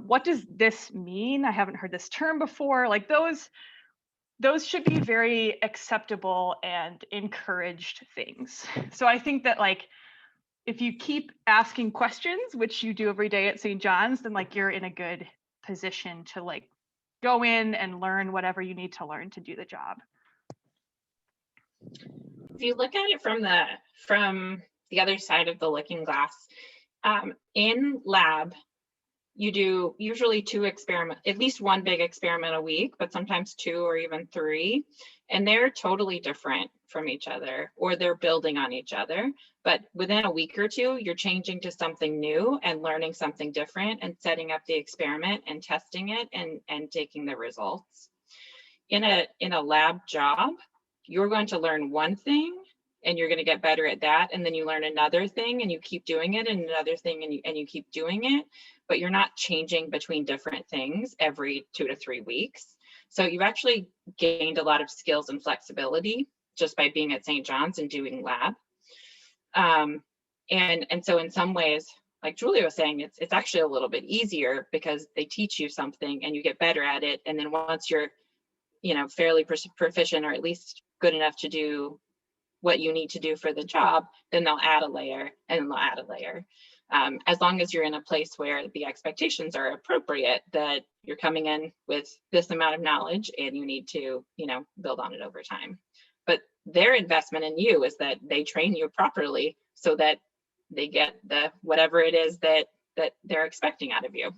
What does this mean? I haven't heard this term before. Like those should be very acceptable and encouraged things. So I think that like if you keep asking questions, which you do every day at St. John's, then like you're in a good position to like go in and learn whatever you need to learn to do the job. If you look at it from the other side of the looking glass, in lab, you do usually at least one big experiment a week, but sometimes 2 or even 3, and they're totally different from each other, or they're building on each other. But within a week or 2, you're changing to something new and learning something different and setting up the experiment and testing it and taking the results. In a lab job, you're going to learn one thing and you're going to get better at that, and then you learn another thing and you keep doing it, and another thing and you keep doing it, but you're not changing between different things every 2 to 3 weeks. So you've actually gained a lot of skills and flexibility just by being at St. John's and doing lab. And so in some ways, like Julia was saying, it's actually a little bit easier because they teach you something and you get better at it, and then once you're, you know, fairly proficient, or at least good enough to do what you need to do for the job, then they'll add a layer and they'll add a layer. As long as you're in a place where the expectations are appropriate, that you're coming in with this amount of knowledge and you need to, you know, build on it over time. But their investment in you is that they train you properly so that they get the whatever it is that they're expecting out of you.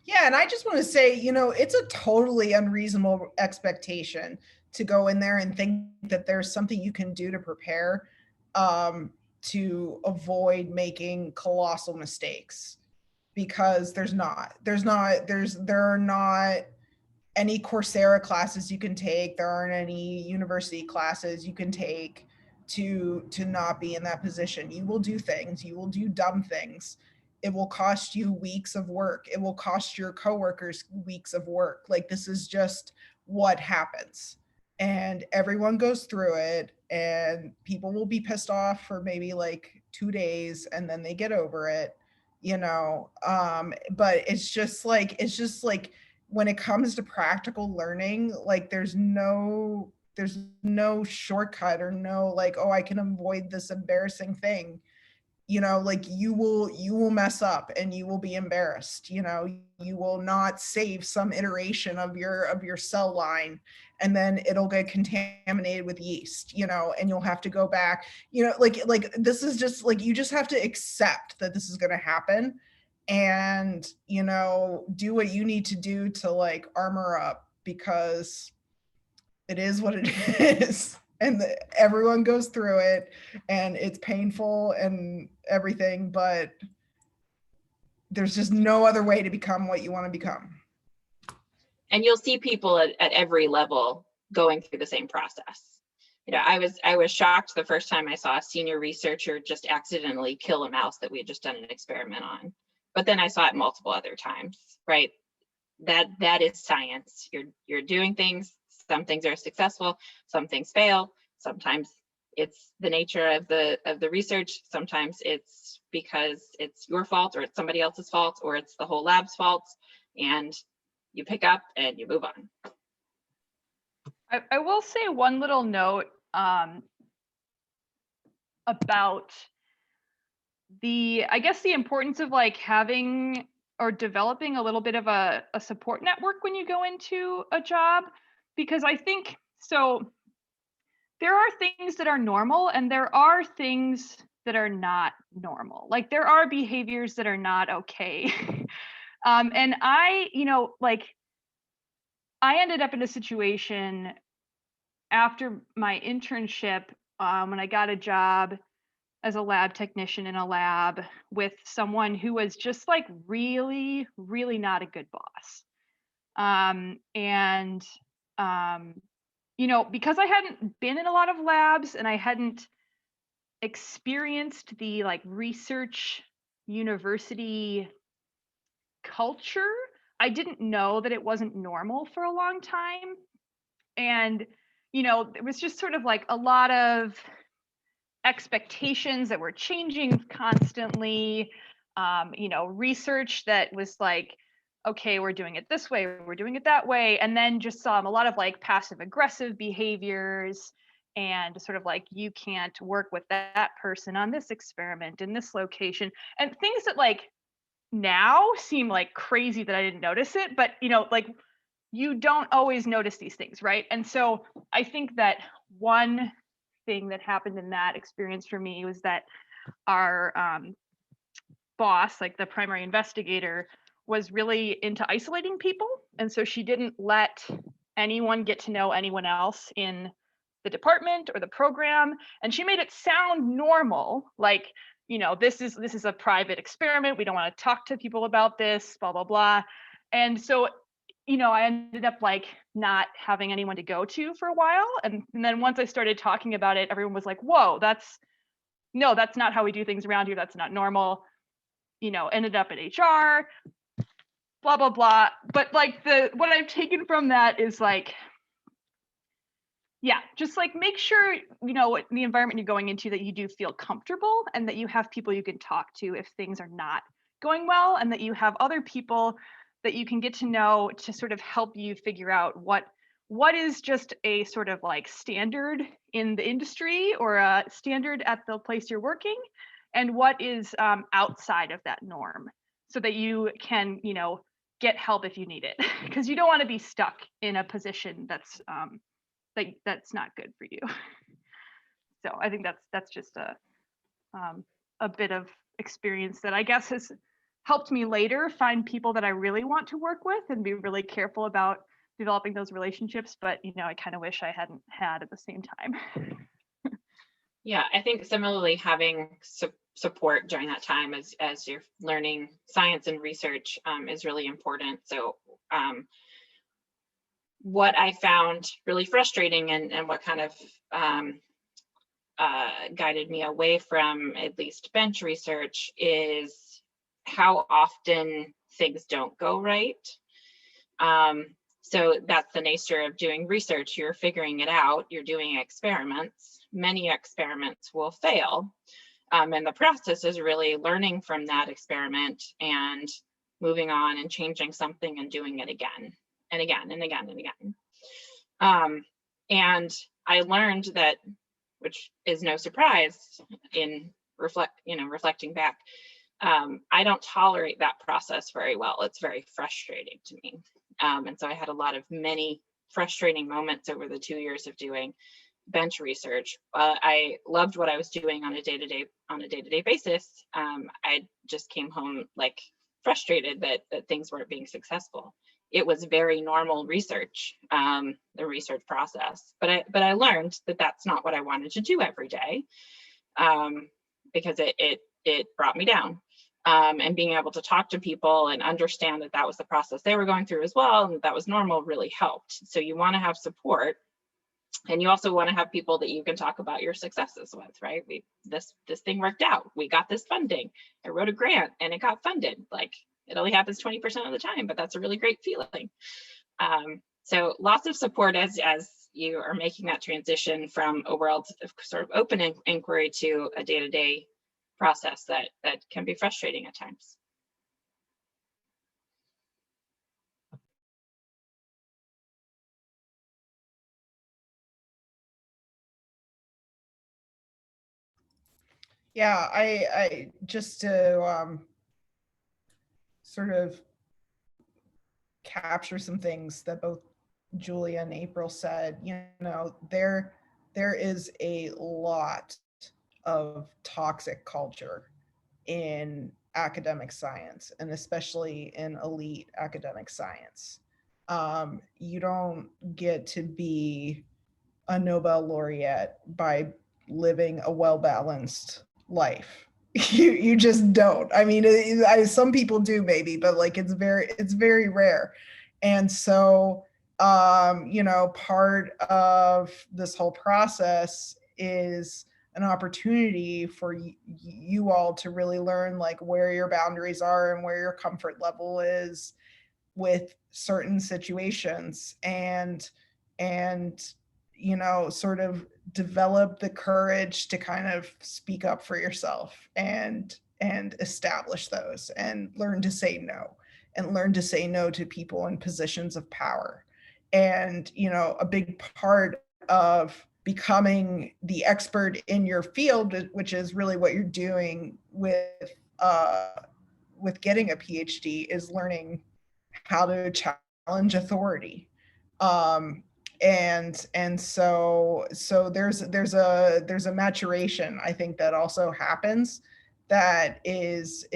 Yeah, and I just want to say, you know, it's a totally unreasonable expectation to go in there and think that there's something you can do to prepare to avoid making colossal mistakes, because there are not any Coursera classes you can take. There aren't any university classes you can take to not be in that position. You will do things, you will do dumb things. It will cost you weeks of work. It will cost your coworkers weeks of work. Like, this is just what happens. and everyone goes through it, and people will be pissed off for maybe like 2 days, and then they get over it, you know. But it's just like when it comes to practical learning, like there's no shortcut, or no like, oh, I can avoid this embarrassing thing. You know, like you will mess up and you will be embarrassed. You know, you will not save some iteration of your cell line, and then it'll get contaminated with yeast, you know, and you'll have to go back, you know, like this is just like, you just have to accept that this is going to happen, and, you know, do what you need to do to like armor up, because it is what it is. And everyone goes through it, and it's painful and everything, but there's just no other way to become what you want to become. And you'll see people at every level going through the same process. You know, I was shocked the first time I saw a senior researcher just accidentally kill a mouse that we had just done an experiment on. But then I saw it multiple other times, right? That is science. You're doing things. Some things are successful, some things fail. Sometimes it's the nature of the research. Sometimes it's because it's your fault, or it's somebody else's fault, or it's the whole lab's fault, and you pick up and you move on. I will say one little note about I guess the importance of like having or developing a little bit of a support network when you go into a job, because I think so there are things that are normal and there are things that are not normal. Like there are behaviors that are not okay. And you know, like I ended up in a situation after my internship when I got a job as a lab technician in a lab with someone who was just like really, really not a good boss. You know, because I hadn't been in a lot of labs and I hadn't experienced the like research university culture, I didn't know that it wasn't normal for a long time. And, you know, it was just sort of like a lot of expectations that were changing constantly, you know, research that was like, okay, we're doing it this way, we're doing it that way. And then just a lot of like passive aggressive behaviors and sort of like, you can't work with that person on this experiment in this location, and things that like now seem like crazy that I didn't notice it, but you know, like you don't always notice these things, right? And so I think that one thing that happened in that experience for me was that our boss, like the primary investigator, was really into isolating people. And so she didn't let anyone get to know anyone else in the department or the program. And she made it sound normal, like, you know, this is a private experiment. We don't want to talk to people about this, blah, blah, blah. And so, you know, I ended up like not having anyone to go to for a while. And then once I started talking about it, everyone was like, whoa, that's not how we do things around here. That's not normal. You know, ended up at HR, blah, blah, blah. But like what I've taken from that is like, yeah, just like make sure, you know, the environment you're going into that you do feel comfortable and that you have people you can talk to if things are not going well, and that you have other people that you can get to know to sort of help you figure out what is just a sort of like standard in the industry or a standard at the place you're working, and what is outside of that norm, so that you can, you know, get help if you need it, because you don't want to be stuck in a position that's not good for you. So I think that's just a bit of experience that I guess has helped me later find people that I really want to work with and be really careful about developing those relationships. But, you know, I kind of wish I hadn't had at the same time. Yeah, I think similarly, having support during that time as you're learning science and research is really important. So what I found really frustrating and what kind of guided me away from at least bench research is how often things don't go right. So that's the nature of doing research. You're figuring it out, you're doing experiments. Many experiments will fail. And the process is really learning from that experiment and moving on and changing something and doing it again and again and again and again. And I learned that, which is no surprise in reflecting back, I don't tolerate that process very well. It's very frustrating to me. And so I had many frustrating moments over the 2 years of doing bench research. I loved what I was doing on a day-to-day basis. I just came home like frustrated that things weren't being successful. It was very normal research, the research process, but I learned that that's not what I wanted to do every day, because it brought me down. And being able to talk to people and understand that that was the process they were going through as well, and that was normal, really helped. So you want to have support, and you also want to have people that you can talk about your successes with, right? This thing worked out. We got this funding. I wrote a grant and it got funded. Like, it only happens 20% of the time, but that's a really great feeling. So lots of support as you are making that transition from a world of sort of open inquiry to a day-to-day process that can be frustrating at times. Yeah, I just to sort of capture some things that both Julia and April said, there is a lot of toxic culture in academic science, and especially in elite academic science. You don't get to be a Nobel laureate by living a well-balanced life. You just don't. I mean, some people do maybe, but like it's very rare. And so, part of this whole process is an opportunity for you all to really learn like where your boundaries are and where your comfort level is with certain situations, and sort of develop the courage to kind of speak up for yourself and establish those, and learn to say no to people in positions of power. And a big part of becoming the expert in your field, which is really what you're doing with getting a PhD, is learning how to challenge authority. And so there's a maturation, I think, that also happens that is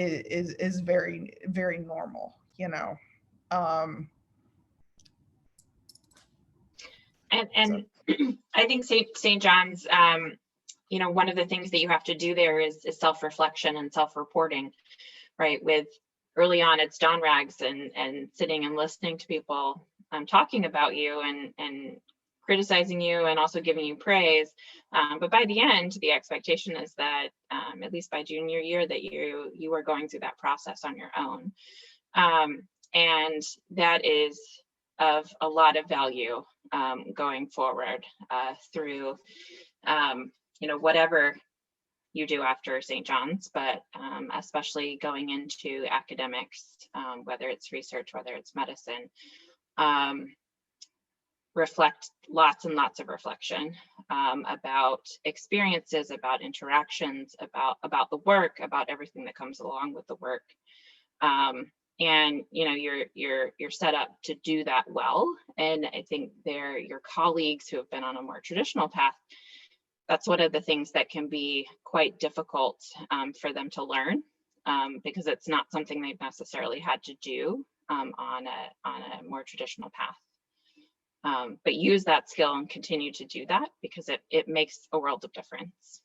very, very normal, And I think St. John's, one of the things that you have to do there is self-reflection and self-reporting, right? With early on, it's Don Rags and sitting and listening to people talking about you and criticizing you and also giving you praise. But by the end, the expectation is that, at least by junior year, that you are going through that process on your own. And that is of a lot of value going forward through, whatever you do after St. John's, but especially going into academics, whether it's research, whether it's medicine, reflect lots and lots of reflection about experiences, about interactions, about the work, about everything that comes along with the work. And you're set up to do that well. And I think your colleagues who have been on a more traditional path, that's one of the things that can be quite difficult for them to learn, because it's not something they've necessarily had to do on a more traditional path. But use that skill and continue to do that, because it makes a world of difference.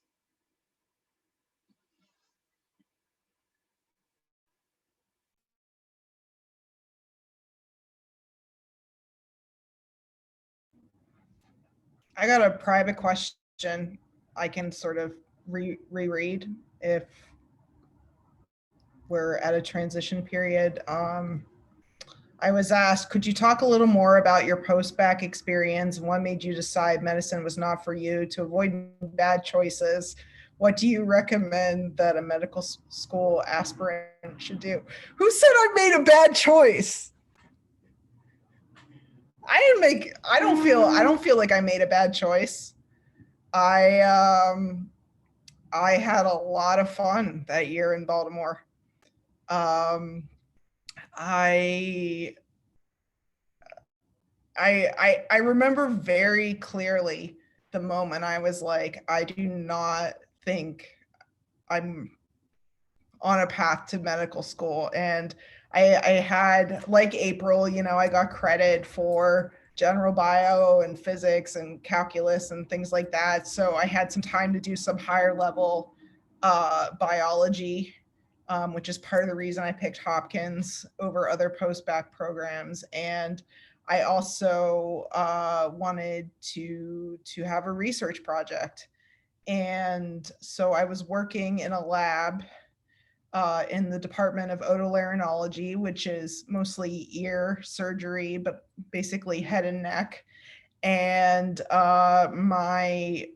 I got a private question I can sort of reread if we're at a transition period. I was asked, could you talk a little more about your post-bac experience and what made you decide medicine was not for you? To avoid bad choices, what do you recommend that a medical school aspirant should do? Who said I made a bad choice? I don't feel like I made a bad choice. I had a lot of fun that year in Baltimore. I remember very clearly the moment I was like, I do not think I'm on a path to medical school. And I had, like April, I got credit for general bio and physics and calculus and things like that. So I had some time to do some higher level biology, which is part of the reason I picked Hopkins over other post-bac programs. And I also wanted to have a research project. And so I was working in a lab in the Department of Otolaryngology, which is mostly ear surgery, but basically head and neck. And my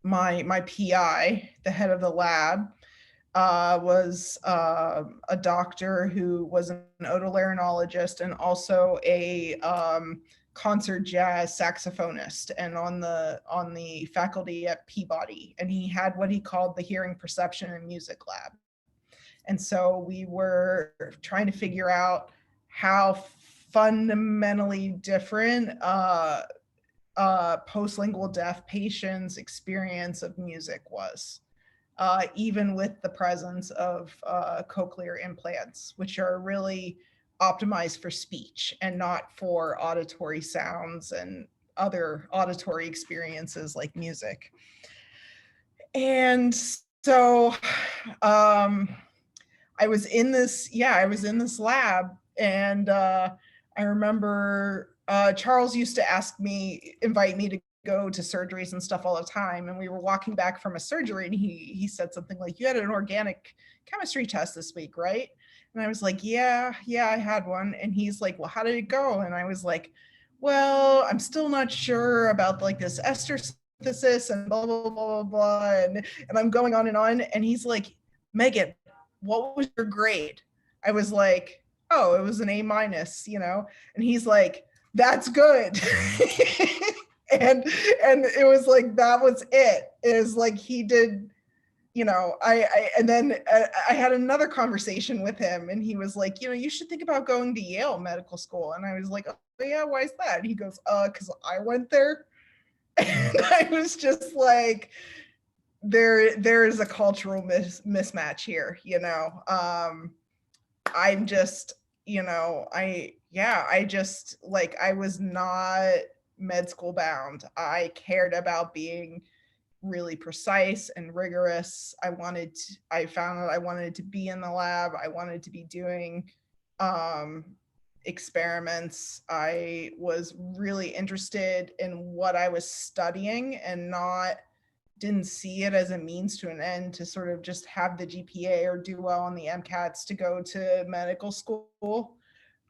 PI, the head of the lab, was a doctor who was an otolaryngologist and also a concert jazz saxophonist, and on the faculty at Peabody. And he had what he called the hearing perception and music lab. And so we were trying to figure out how fundamentally different postlingual deaf patients' experience of music was. Even with the presence of cochlear implants, which are really optimized for speech and not for auditory sounds and other auditory experiences like music. And so I was in this lab, and I remember Charles used to invite me to go to surgeries and stuff all the time. And we were walking back from a surgery, and he said something like, "You had an organic chemistry test this week, right?" And I was like, yeah, I had one. And he's like, "Well, how did it go?" And I was like, "Well, I'm still not sure about like this ester synthesis and blah, blah, blah, blah, blah." And I'm going on. And he's like, "Megan, what was your grade?" I was like, "Oh, it was an A-." And he's like, "That's good." and it was like, that was it. It was like he did, and then I had another conversation with him, and he was like, "You should think about going to Yale Medical School." And I was like, "Oh yeah, why is that?" And he goes, "Because I went there." And I was just like, there is a cultural mismatch here, I'm just, I just, like, I was not med school bound. I cared about being really precise and rigorous. I found that I wanted to be in the lab. I wanted to be doing experiments. I was really interested in what I was studying and didn't see it as a means to an end to sort of just have the GPA or do well on the MCATs to go to medical school.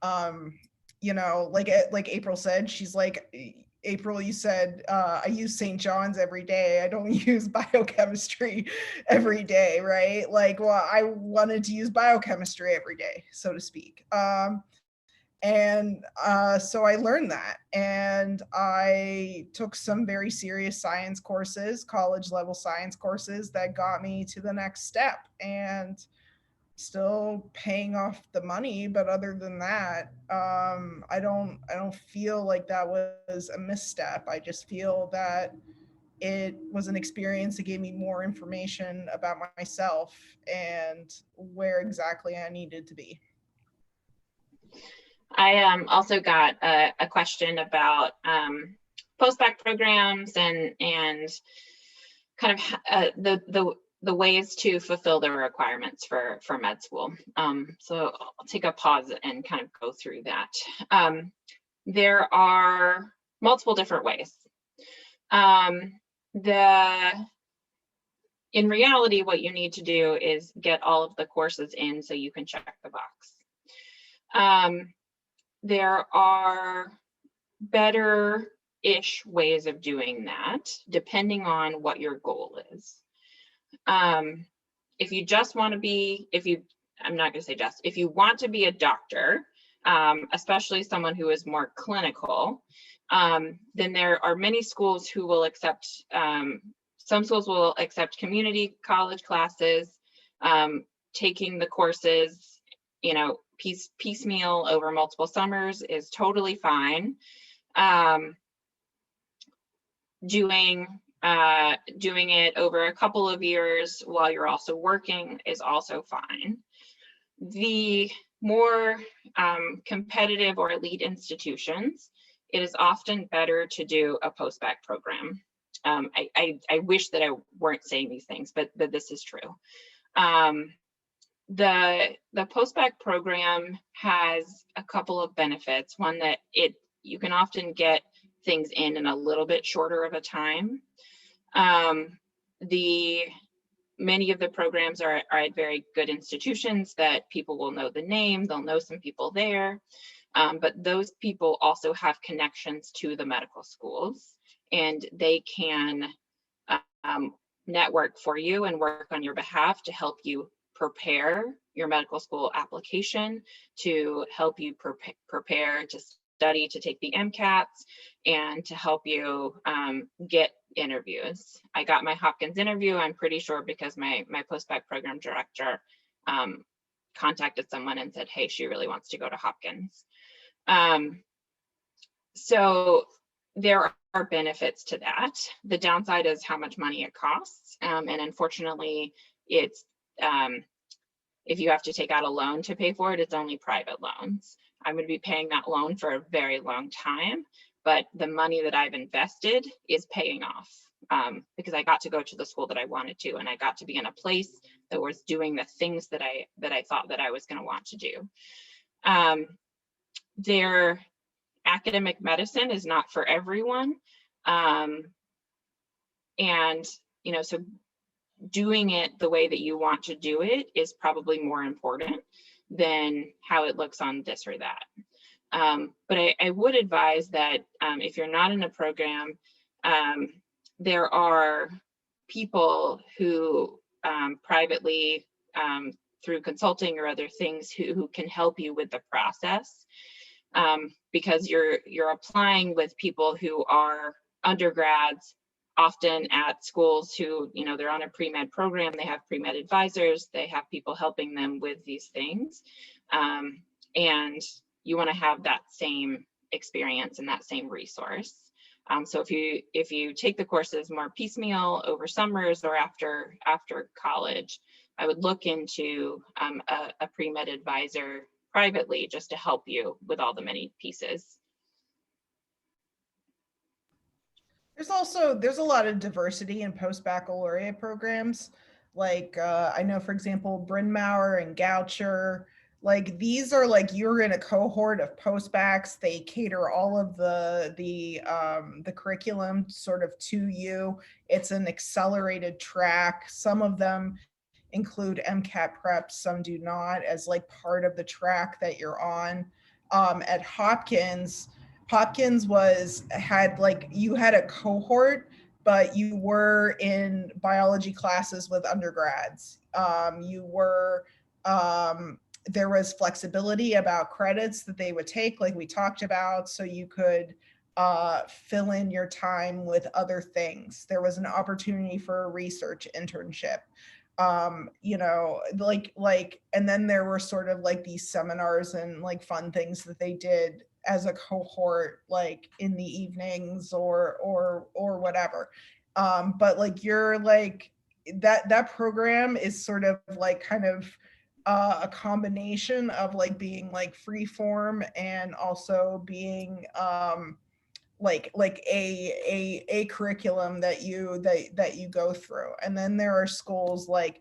Like April said, she's like, "April, you said, I use St. John's every day. I don't use biochemistry every day," right? Like, well, I wanted to use biochemistry every day, so to speak. So I learned that, and I took some very serious science courses, college level science courses that got me to the next step, and still paying off the money. But other than that, I don't feel like that was a misstep. I just feel that it was an experience that gave me more information about myself and where exactly I needed to be. I also got a question about post-bac programs and kind of the ways to fulfill the requirements for med school. So I'll take a pause and kind of go through that. There are multiple different ways. In reality, what you need to do is get all of the courses in so you can check the box. There are better-ish ways of doing that, depending on what your goal is. If you just want to be, I'm not going to say just, if you want to be a doctor, especially someone who is more clinical, then there are many schools who will accept, some schools will accept community college classes, taking the courses, you know, piecemeal over multiple summers is totally fine. Doing it over a couple of years while you're also working is also fine. The more competitive or elite institutions, it is often better to do a post-bac program. I wish that I weren't saying these things, but this is true. The post-bac program has a couple of benefits. One, that you can often get things in a little bit shorter of a time. Many of the programs are at very good institutions that people will know the name, they'll know some people there, but those people also have connections to the medical schools, and they can network for you and work on your behalf to help you prepare your medical school application, to help you prepare to study to take the MCATs, and to help you get interviews. I got my Hopkins interview, I'm pretty sure, because my post-bac program director contacted someone and said, hey, she really wants to go to Hopkins. So there are benefits to that. The downside is how much money it costs. And unfortunately, it's if you have to take out a loan to pay for it, it's only private loans. I'm going to be paying that loan for a very long time, but the money that I've invested is paying off because I got to go to the school that I wanted to, and I got to be in a place that was doing the things that I thought that I was going to want to do. Their academic medicine is not for everyone, and you know, so doing it the way that you want to do it is probably more important than how it looks on this or that. But I would advise that if you're not in a program, there are people who privately, through consulting or other things, who can help you with the process, because you're applying with people who are undergrads, often at schools who, you know, they're on a pre-med program, they have pre-med advisors, they have people helping them with these things. And you want to have that same experience and that same resource. So if you take the courses more piecemeal over summers or after college, I would look into a pre-med advisor privately just to help you with all the many pieces. There's a lot of diversity in post-baccalaureate programs. Like I know, for example, Bryn Mawr and Goucher, like these are like, you're in a cohort of post-bacs. They cater all of the curriculum sort of to you. It's an accelerated track. Some of them include MCAT prep, some do not, as like part of the track that you're on. At Hopkins had like, you had a cohort, but you were in biology classes with undergrads. There was flexibility about credits that they would take, like we talked about, so you could fill in your time with other things. There was an opportunity for a research internship. You know, like, and then there were sort of like these seminars and like fun things that they did as a cohort, like in the evenings or whatever. But like, you're like, that program is sort of like kind of a combination of like being like free form and also being like a curriculum that you go through. And then there are schools like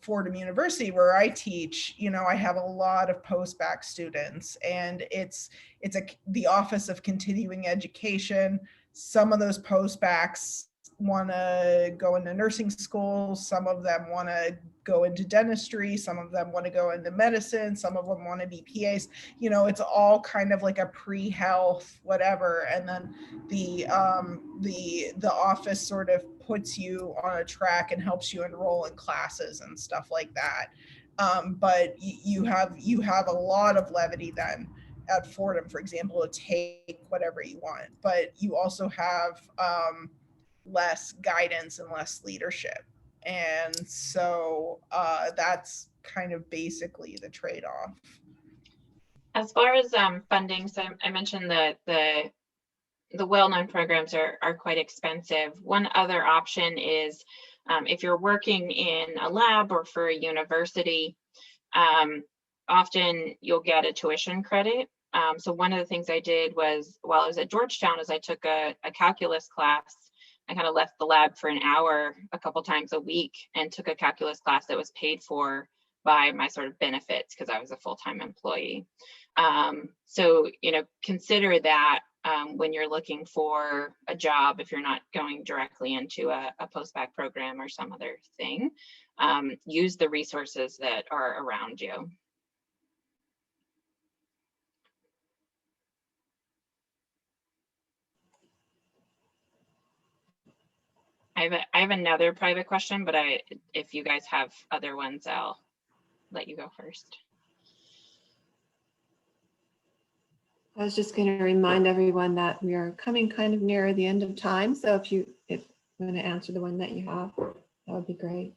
Fordham University, where I teach, you know, I have a lot of post-bac students, and it's the Office of Continuing Education. Some of those post-bacs want to go into nursing school. Some of them want to go into dentistry. Some of them want to go into medicine. Some of them want to be PAs. You know, it's all kind of like a pre-health, whatever. And then the office sort of puts you on a track and helps you enroll in classes and stuff like that. But you have a lot of levity then at Fordham, for example, to take whatever you want. But you also have less guidance and less leadership. And so that's kind of basically the trade-off. As far as funding, so I mentioned that the well-known programs are quite expensive. One other option is if you're working in a lab or for a university, often you'll get a tuition credit. So one of the things I did was, while I was at Georgetown, is I took a calculus class. I kind of left the lab for an hour a couple times a week and took a calculus class that was paid for by my sort of benefits because I was a full-time employee. So, you know, consider that when you're looking for a job, if you're not going directly into a post-bac program or some other thing, use the resources that are around you. I have another private question, but if you guys have other ones, I'll let you go first. I was just going to remind everyone that we are coming kind of near the end of time. So if you want to answer the one that you have, that would be great.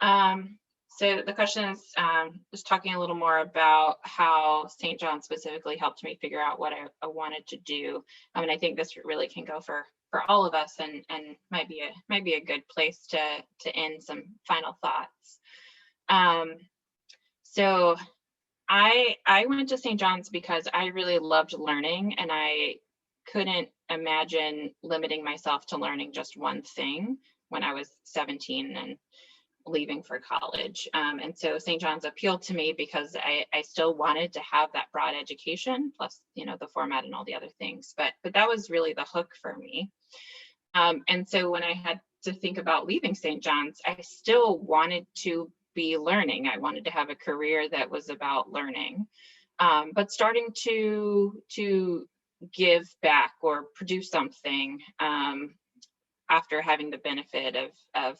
So the question is just talking a little more about how St. John specifically helped me figure out what I wanted to do. I mean, I think this really can go for all of us, and might be a good place to end some final thoughts. So I went to St. John's because I really loved learning, and I couldn't imagine limiting myself to learning just one thing when I was 17 and leaving for college. And so St. John's appealed to me because I still wanted to have that broad education, plus, you know, the format and all the other things, but that was really the hook for me. And so when I had to think about leaving St. John's, I still wanted to be learning. I wanted to have a career that was about learning, but starting to give back or produce something after having the benefit of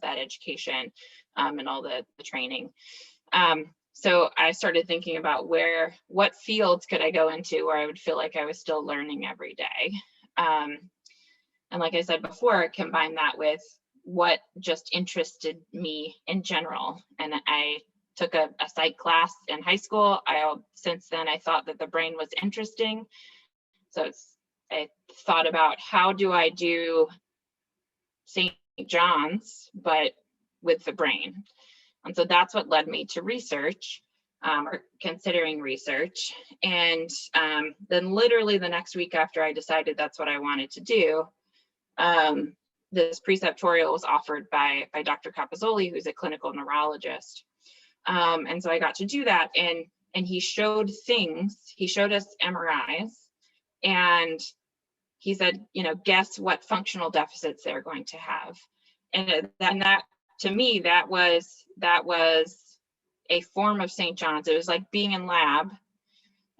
that education and all the training. So I started thinking about what fields could I go into where I would feel like I was still learning every day. And like I said before, combine that with what just interested me in general. And I took a psych class in high school. Since then, I thought that the brain was interesting. So I thought about, how do I do St. John's, but with the brain? And so that's what led me to research, or considering research. And then literally the next week after I decided that's what I wanted to do, this preceptorial was offered by Dr. Capozzoli, who's a clinical neurologist. And so I got to do that, and he showed things. He showed us MRIs, and he said, you know, guess what functional deficits they're going to have. And that to me, that was a form of St. John's. It was like being in lab,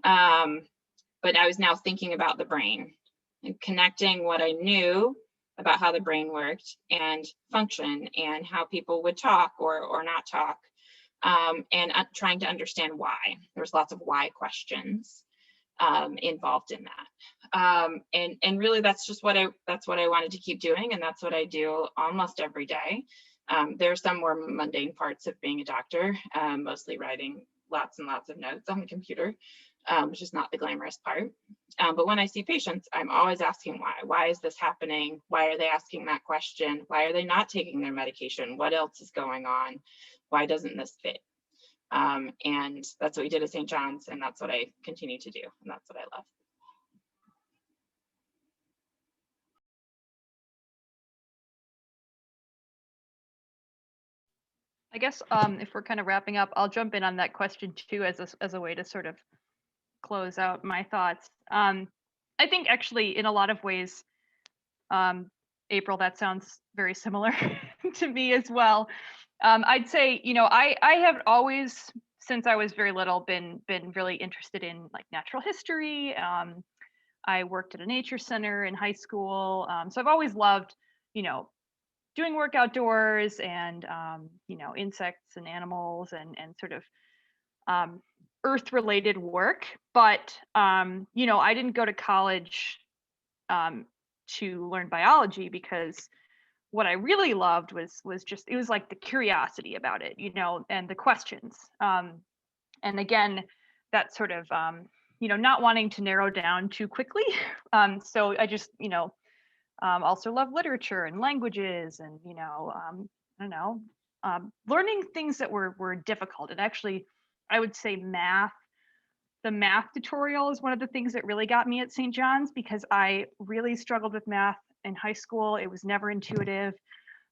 but I was now thinking about the brain and connecting what I knew about how the brain worked and function and how people would talk or not talk, and trying to understand why. There was lots of why questions involved in that. And really that's what I wanted to keep doing, and that's what I do almost every day. There are some more mundane parts of being a doctor, mostly writing lots and lots of notes on the computer, which is not the glamorous part. But when I see patients, I'm always asking why. Why is this happening? Why are they asking that question? Why are they not taking their medication? What else is going on? Why doesn't this fit? And that's what we did at St. John's, and that's what I continue to do, and that's what I love. I guess if we're kind of wrapping up, I'll jump in on that question too, as a way to sort of close out my thoughts. I think actually in a lot of ways, April, that sounds very similar to me as well. I'd say, I have always, since I was very little, been really interested in like natural history. I worked at a nature center in high school, so I've always loved, doing work outdoors and insects and animals and sort of earth related work. But I didn't go to college to learn biology, because what I really loved was just, it was like the curiosity about it, and the questions. And again, that sort of not wanting to narrow down too quickly. So I just also love literature and languages, and I don't know, learning things that were difficult. And actually, I would say the math tutorial is one of the things that really got me at St. John's, because I really struggled with math in high school. It was never intuitive.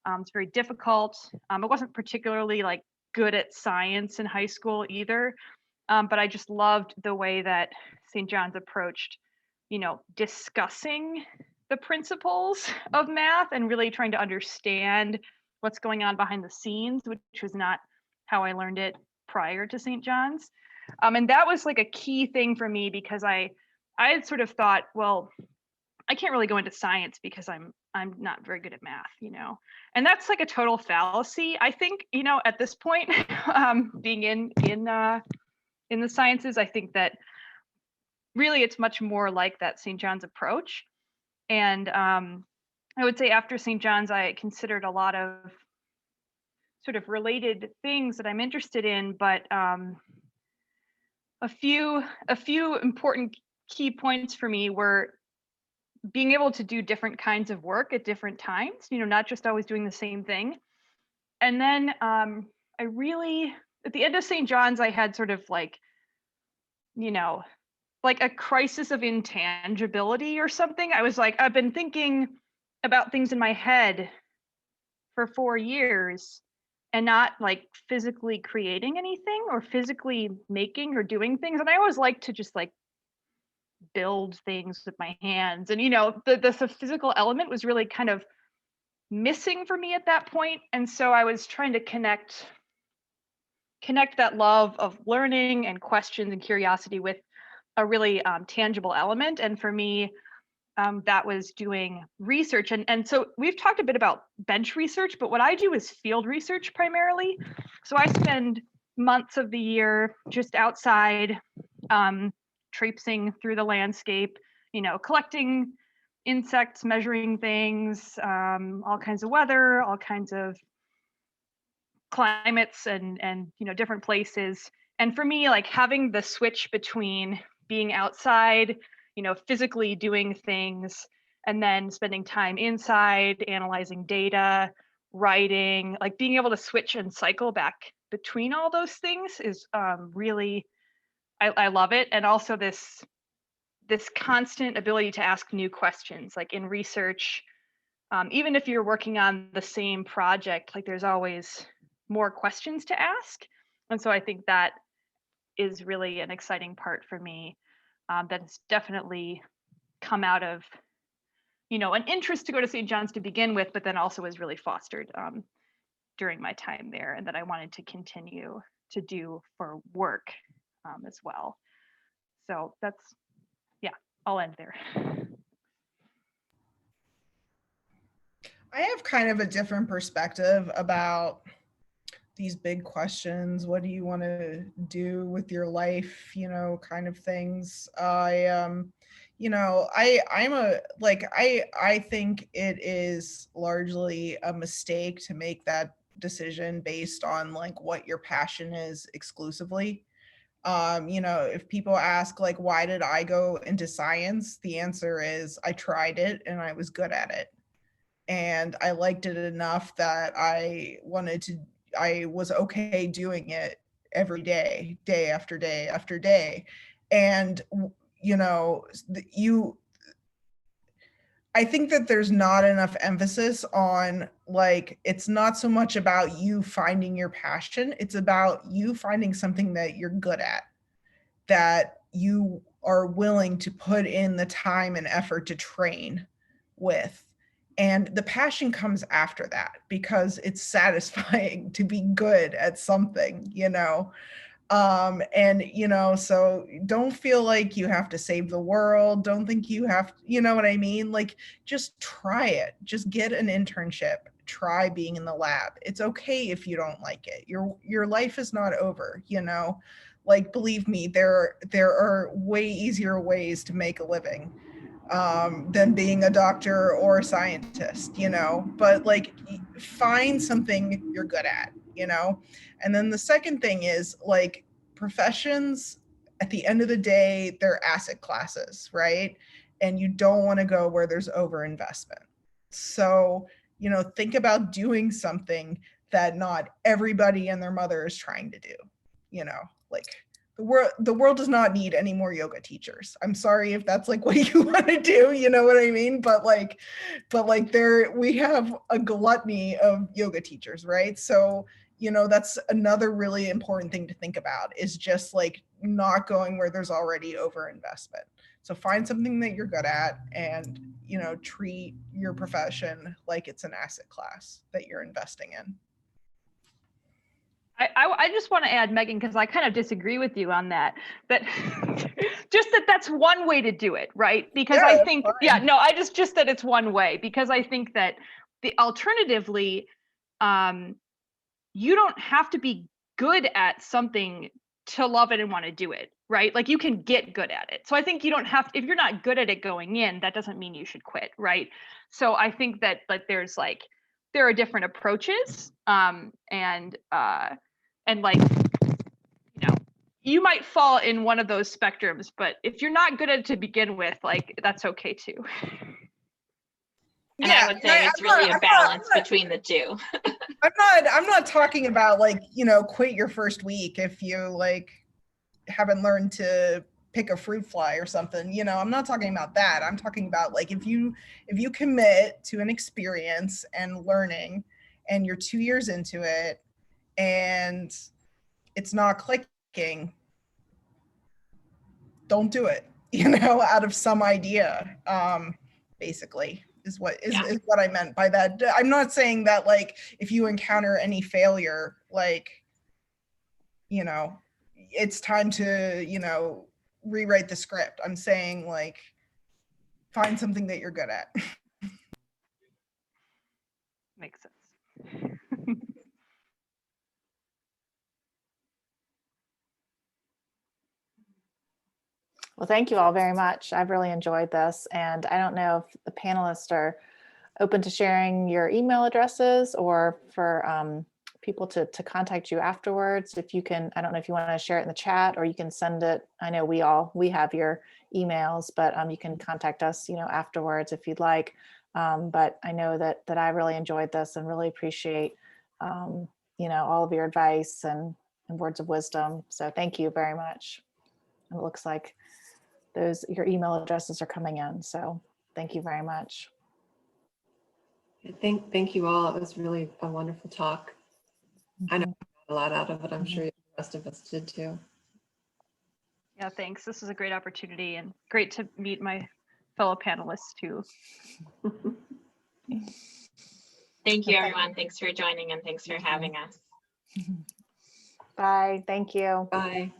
It's very difficult. I wasn't particularly like good at science in high school either. But I just loved the way that St. John's approached, discussing the principles of math and really trying to understand what's going on behind the scenes, which was not how I learned it prior to St. John's. And that was like a key thing for me, because I had sort of thought, well, I can't really go into science because I'm not very good at math, and that's like a total fallacy. I think, at this point, being in the sciences, I think that really it's much more like that St. John's approach. And I would say after St. John's, I considered a lot of sort of related things that I'm interested in, but a few important key points for me were being able to do different kinds of work at different times, not just always doing the same thing. And then I really, at the end of St. John's, I had sort of like, like a crisis of intangibility or something. I was like, I've been thinking about things in my head for 4 years and not like physically creating anything or physically making or doing things. And I always like to just like build things with my hands. And, the physical element was really kind of missing for me at that point. And so I was trying to connect that love of learning and questions and curiosity with a really tangible element. And for me, that was doing research. And so we've talked a bit about bench research, but what I do is field research primarily. So I spend months of the year just outside, traipsing through the landscape, collecting insects, measuring things, all kinds of weather, all kinds of climates and different places. And for me, like having the switch between being outside, physically doing things, and then spending time inside, analyzing data, writing, like being able to switch and cycle back between all those things is really, I love it. And also this constant ability to ask new questions, like in research, even if you're working on the same project, like there's always more questions to ask. And so I think that is really an exciting part for me, that has definitely come out of, an interest to go to St. John's to begin with, but then also was really fostered during my time there, and that I wanted to continue to do for work as well. So that's, yeah, I'll end there. I have kind of a different perspective about these big questions. What do you want to do with your life? Kind of things. I think it is largely a mistake to make that decision based on like what your passion is exclusively. If people ask like, why did I go into science? The answer is I tried it and I was good at it. And I liked it enough that I was okay doing it every day, day after day after day. And, I think that there's not enough emphasis on like, it's not so much about you finding your passion. It's about you finding something that you're good at, that you are willing to put in the time and effort to train with. And the passion comes after that because it's satisfying to be good at something, you know. And you know, so don't feel like you have to save the world. Don't think you have, you know what I mean? Like, just try it. Just get an internship. Try being in the lab. It's okay if you don't like it. Your life is not over, you know. Like, believe me, there are way easier ways to make a living than being a doctor or a scientist, you know. But like, find something you're good at, you know. And then the second thing is, like, professions at the end of the day, they're asset classes, right? And you don't want to go where there's overinvestment. So, you know, think about doing something that not everybody and their mother is trying to do, you know. Like, the world does not need any more yoga teachers. I'm sorry if that's like what you want to do, you know what I mean? But like there, we have a gluttony of yoga teachers, right? So, you know, that's another really important thing to think about, is just like not going where there's already overinvestment. So find something that you're good at, and, you know, treat your profession like it's an asset class that you're investing in. I just want to add, Megan, because I kind of disagree with you on that, that just that's one way to do it, right? Because Yeah, I that's think, fine. yeah, no, I just that it's one way, because I think that the alternatively, you don't have to be good at something to love it and want to do it, right? Like, you can get good at it. So I think you don't have, if you're not good at it going in, that doesn't mean you should quit, right? So I think that there are different approaches, and like, you know, you might fall in one of those spectrums, but if you're not good at it to begin with, like, that's okay too. And I would say it's really a balance between the two. I'm not talking about, like, you know, quit your first week if you like haven't learned to pick a fruit fly or something, you know. I'm not talking about that. I'm talking about, like, if you commit to an experience and learning, and you're 2 years into it and it's not clicking, don't do it, you know, out of some idea, basically is what I meant by that. I'm not saying that, like, if you encounter any failure, like, you know, it's time to, you know, rewrite the script. I'm saying, like, find something that you're good at. Makes sense. Well, thank you all very much. I've really enjoyed this. And I don't know if the panelists are open to sharing your email addresses, or for people to contact you afterwards. If you can, I don't know if you want to share it in the chat, or you can send it. I know we have your emails, but you can contact us, you know, afterwards if you'd like. But I know that I really enjoyed this and really appreciate, you know, all of your advice and words of wisdom. So thank you very much. And it looks like your email addresses are coming in. So thank you very much. Thank you all. It was really a wonderful talk. I know I got a lot out of it. I'm sure the rest of us did too. Yeah, thanks. This was a great opportunity, and great to meet my fellow panelists too. Thank you, everyone. Thanks for joining, and thanks for having us. Bye. Thank you. Bye.